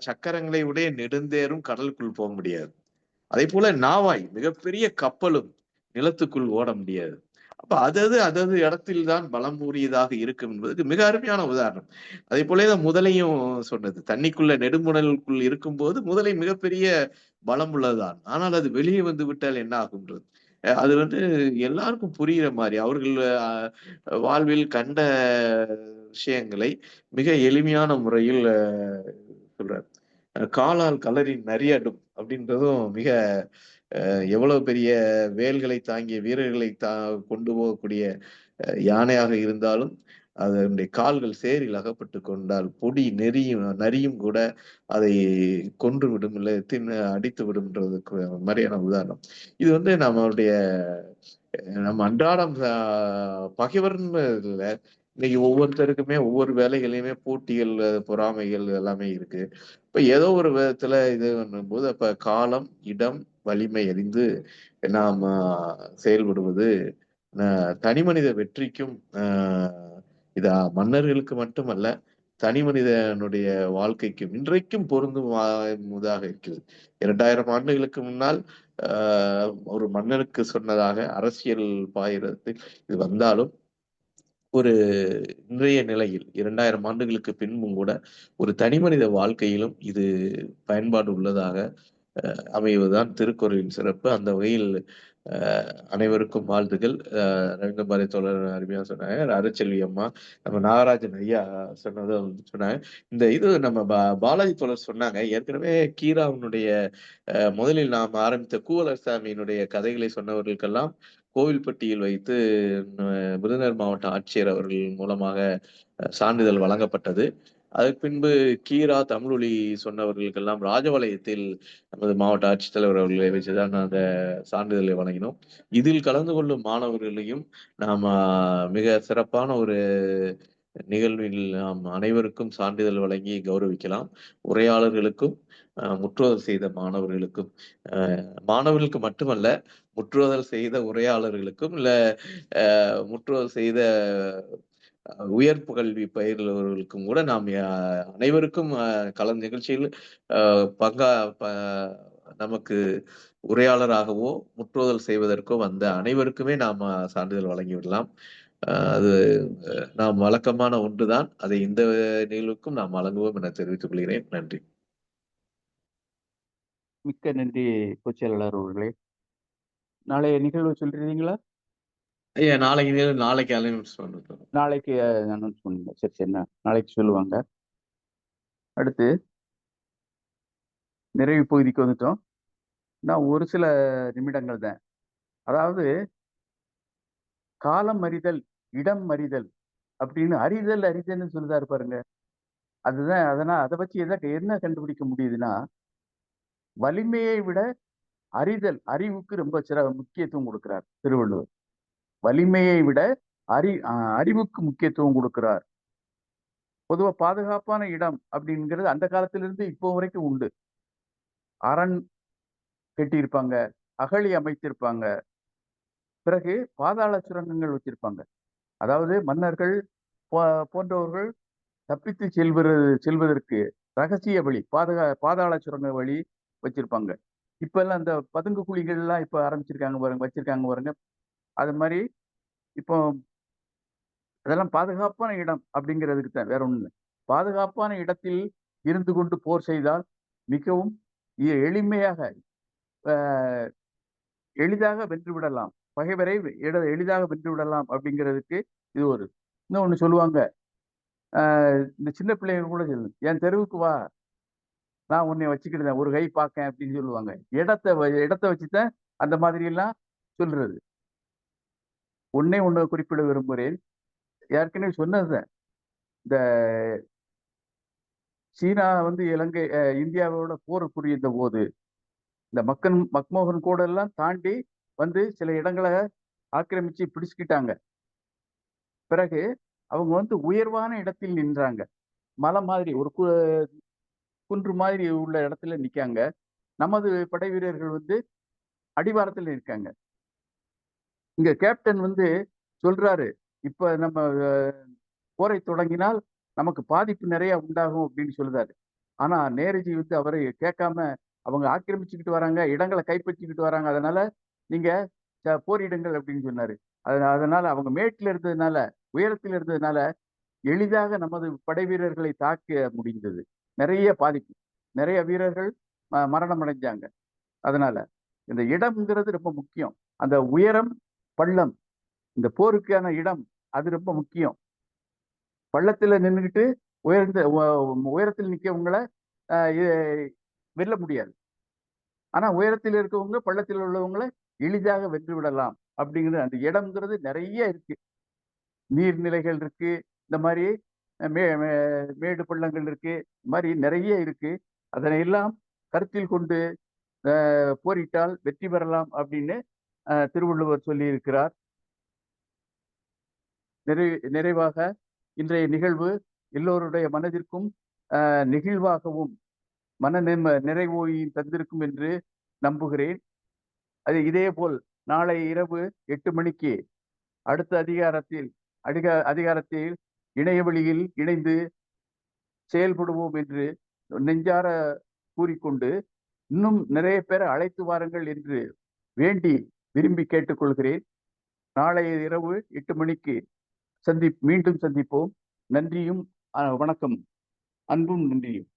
சக்கரங்களை உடைய நெடுந்தேரும் கடலுக்குள் போக முடியாது. அதே போல நாவாய், மிகப்பெரிய கப்பலும் நிலத்துக்குள் ஓட முடியாது. அப்ப அதது இடத்தில் தான் பலம் கூறியதாக இருக்கும் என்பதற்கு மிக அருமையான உதாரணம். அதே போலதான் முதலையும் சொன்னது. தண்ணிக்குள்ள நெடுமுடலுக்குள் இருக்கும்போது முதலை மிகப்பெரிய பலம் உள்ளதுதான். ஆனால் அது வெளியே வந்து விட்டால் என்ன ஆகுன்றது, அது வந்து எல்லாருக்கும் புரிகிற மாதிரி அவர்கள் வாழ்வில் கண்ட விஷயங்களை மிக எளிமையான முறையில் சொல்றார். காலால் கலரின் நரியடும் அப்படின்றதும் மிக எவ்வளவு பெரிய வேல்களை தாங்கிய வீரர்களை கொண்டு போகக்கூடிய யானையாக இருந்தாலும் அதனுடைய கால்கள் சேரில் அகப்பட்டு கொண்டால் பொடி நரியும் கூட அதை கொன்று விடும், இல்லை அடித்து விடும்ன்றதுக்கு மாதிரியான உதாரணம். இது வந்து நம்ம அன்றாடம் பகைவர்னு இல்லை, இன்னைக்கு ஒவ்வொருத்தருக்குமே ஒவ்வொரு வேலைகளையுமே போட்டிகள், பொறாமைகள் எல்லாமே இருக்கு. இப்ப ஏதோ ஒரு விதத்துல இது பண்ணும்போது அப்ப காலம், இடம், வலிமை அறிந்து நாம் செயல்படுவது தனி மனித வெற்றிக்கும், இது மன்னர்களுக்கு மட்டுமல்ல, தனி மனிதனுடைய வாழ்க்கைக்கும் இன்றைக்கும் பொருந்துவதாக இருக்கிறது. 2000 ஆண்டுகளுக்கு முன்னால் ஒரு மன்னனுக்கு சொன்னதாக அரசியல் பாயிரத்தில் இது வந்தாலும், ஒரு இன்றைய நிலையில் 2000 ஆண்டுகளுக்கு பின்பும் கூட ஒரு தனி மனித வாழ்க்கையிலும் இது பயன்பாடு உள்ளதாக அமைவதுதான் திருக்குறளின் சிறப்பு. அந்த வகையில் அனைவருக்கும் வாழ்த்துக்கள். ரவீந்திர பாரதி தோழர் அருமையா சொன்னாங்க, அருட்செல்வி அம்மா, நம்ம நாகராஜன் ஐயா சொன்னதும் சொன்னாங்க. இந்த இது நம்ம பாலாஜி தோழர் சொன்னாங்க ஏற்கனவே, கீராவுடைய முதலில் நாம் ஆரம்பித்த கூவலசாமியினுடைய கதைகளை சொன்னவர்களுக்கெல்லாம் கோவில்பட்டியில் வைத்து விருதுநகர் மாவட்ட ஆட்சியர் அவர்கள் மூலமாக சான்றிதழ் வழங்கப்பட்டது. அதற்கு பின்பு கீரா தமிழொலி சொன்னவர்களுக்கெல்லாம் ராஜபாளையத்தில் நமது மாவட்ட ஆட்சித்தலைவர் அவர்களை வச்சுதான் அந்த சான்றிதழை வழங்கினோம். இதில் கலந்து கொள்ளும் மாணவர்களையும் நாம் மிக சிறப்பான ஒரு நிகழ்வில் நாம் அனைவருக்கும் சான்றிதழ் வழங்கி கௌரவிக்கலாம். உரையாளர்களுக்கும், முற்றுதல் செய்த மாணவர்களுக்கும், மாணவர்களுக்கு மட்டுமல்ல, முற்றுதல் செய்த உரையாளர்களுக்கும், இல்ல முற்றுதல் செய்த உயர் கல்வி பயிர்ந்தவர்களுக்கும் கூட நாம் அனைவருக்கும் கலந்த நிகழ்ச்சியில் நமக்கு உரையாளராகவோ முற்றுதல் செய்வதற்கோ வந்த அனைவருக்குமே நாம் சான்றிதழ் வழங்கிவிடலாம். அது நாம் வழக்கமான ஒன்றுதான். அதை இந்த நிகழ்வுக்கும் நாம் வழங்குவோம் என தெரிவித்துக் கொள்கிறேன். நன்றி. மிக்க நன்றி பொதுச்செயலாளர் அவர்களே. நாளைய நிகழ்வு சொல்றீங்களா? ஐயா, நாளைக்கு அனௌன்ஸ் பண்ணுறோம். நாளைக்கு அனௌன்ஸ் பண்ணுங்க. சரி, நாளைக்கு சொல்லுவாங்க. அடுத்து நிறைவு பகுதிக்கு வந்துட்டோம். நான் ஒரு சில நிமிடங்கள் தான். அதாவது காலம் அறிதல், இடம் அறிதல் அப்படின்னு அறிதல்னு சொல்லுதாரு பாருங்க. அதுதான். அதனால் அதை வச்சு என்ன கண்டுபிடிக்க முடியுதுன்னா, வலிமையை விட அறிவுக்கு ரொம்ப முக்கியத்துவம் கொடுக்கிறார் திருவள்ளுவர். வலிமையை விட அறிவுக்கு முக்கியத்துவம் கொடுக்கிறார். பொதுவா பாதுகாப்பான இடம் அப்படிங்கிறது அந்த காலத்திலிருந்து இப்போ வரைக்கும் உண்டு. அரண் கட்டியிருப்பாங்க, அகழி அமைத்திருப்பாங்க, பிறகு பாதாள சுரங்கங்கள் வச்சிருப்பாங்க. அதாவது மன்னர்கள் போன்றவர்கள் தப்பித்து செல்வதற்கு ரகசிய வழி, பாதாள சுரங்க வழி வச்சிருப்பாங்க. இப்ப எல்லாம் இந்த பதுங்கு குழிகள் எல்லாம் இப்ப ஆரம்பிச்சிருக்காங்க பாருங்க, வச்சிருக்காங்க பாருங்க. அது மாதிரி இப்போ அதெல்லாம் பாதுகாப்பான இடம் அப்படிங்கிறதுக்கு தான், வேற ஒண்ணு. பாதுகாப்பான இடத்தில் இருந்து கொண்டு போர் செய்தால் மிகவும் எளிமையாக எளிதாக வென்று விடலாம். பகைவரை எளிதாக வென்று விடலாம் அப்படிங்கிறதுக்கு இது ஒரு. இன்னொன்னு சொல்லுவாங்க, இந்த சின்ன பிள்ளைங்க கூட சொல்லுங்க, என் தெருவுக்கு வா, நான் உன்னை வச்சுக்கிட்டேன், ஒரு கை பார்க்கேன் அப்படின்னு சொல்லுவாங்க. இடத்தை வச்சுதான் அந்த மாதிரி எல்லாம் சொல்றது. ஒண்ணு குறிப்பிட விரும்புகிறேன். ஏற்கனவே சொன்னதுதான், இந்த சீனா வந்து இந்தியாவோட போர் புரிந்த போது இந்த மக்மோகன் கூட எல்லாம் தாண்டி வந்து சில இடங்களை ஆக்கிரமிச்சு பிடிச்சுக்கிட்டாங்க. பிறகு அவங்க வந்து உயர்வான இடத்தில் நின்றாங்க. மலை மாதிரி ஒரு குன்று மாதிரி உள்ள இடத்துல நிக்காங்க. நமது படை வீரர்கள் வந்து அடிவாரத்தில் இருக்காங்க. இங்க கேப்டன் வந்து சொல்றாரு, இப்ப நம்ம போரை தொடங்கினால் நமக்கு பாதிப்பு நிறைய உண்டாகும் அப்படின்னு சொல்றாரு. ஆனா நேருஜி வந்து அவரை கேட்காம, அவங்க ஆக்கிரமிச்சுக்கிட்டு வராங்க, இடங்களை கைப்பற்றிக்கிட்டு வராங்க, அதனால நீங்க போரிடுங்கள் அப்படின்னு சொன்னாரு. அதனால அவங்க மேட்டில் இருந்ததுனால, உயரத்தில் இருந்ததுனால எளிதாக நமது படை வீரர்களை தாக்க முடிந்தது. நிறைய பாதிப்பு, நிறைய வீரர்கள் மரணம் அடைஞ்சாங்க. அதனால இந்த இடம்ங்கிறது ரொம்ப முக்கியம். அந்த உயரம், பள்ளம், இந்த போருக்கான இடம் அது ரொம்ப முக்கியம். பள்ளத்துல நின்றுகிட்டு உயரத்தில் நிற்கவங்களை வெல்ல முடியாது. ஆனா உயரத்தில் இருக்கவங்க பள்ளத்தில் உள்ளவங்களை எளிதாக வென்று விடலாம். அப்படிங்கிறது அந்த இடம்ங்கிறது நிறைய இருக்கு. நீர்நிலைகள் இருக்கு, இந்த மாதிரி மேடு பள்ளங்கள் இருக்கு, இந்த மாதிரி நிறைய இருக்கு. அதனை எல்லாம் கருத்தில் கொண்டு போரிட்டால் வெற்றி பெறலாம் அப்படின்னு திருவள்ளுவர் சொல்லி இருக்கிறார். நிறைவாக இன்றைய நிகழ்வு எல்லோருடைய மனதிற்கும் நெகிழ்வாகவும் மன நிறைவோயும் தந்திருக்கும் என்று நம்புகிறேன். அது இதே போல் நாளை இரவு 8 மணிக்கு அடுத்த அதிகாரத்தில் இணையவழியில் இணைந்து செயல்படுவோம் என்று நெஞ்சார கூறிக்கொண்டு, இன்னும் நிறைய பேரை அழைத்து வாருங்கள் என்று வேண்டி விரும்பி கேட்டுக்கொள்கிறேன். நாளை இரவு 8 மணிக்கு மீண்டும் சந்திப்போம். நன்றியும் வணக்கம், அன்பும் நன்றியும்.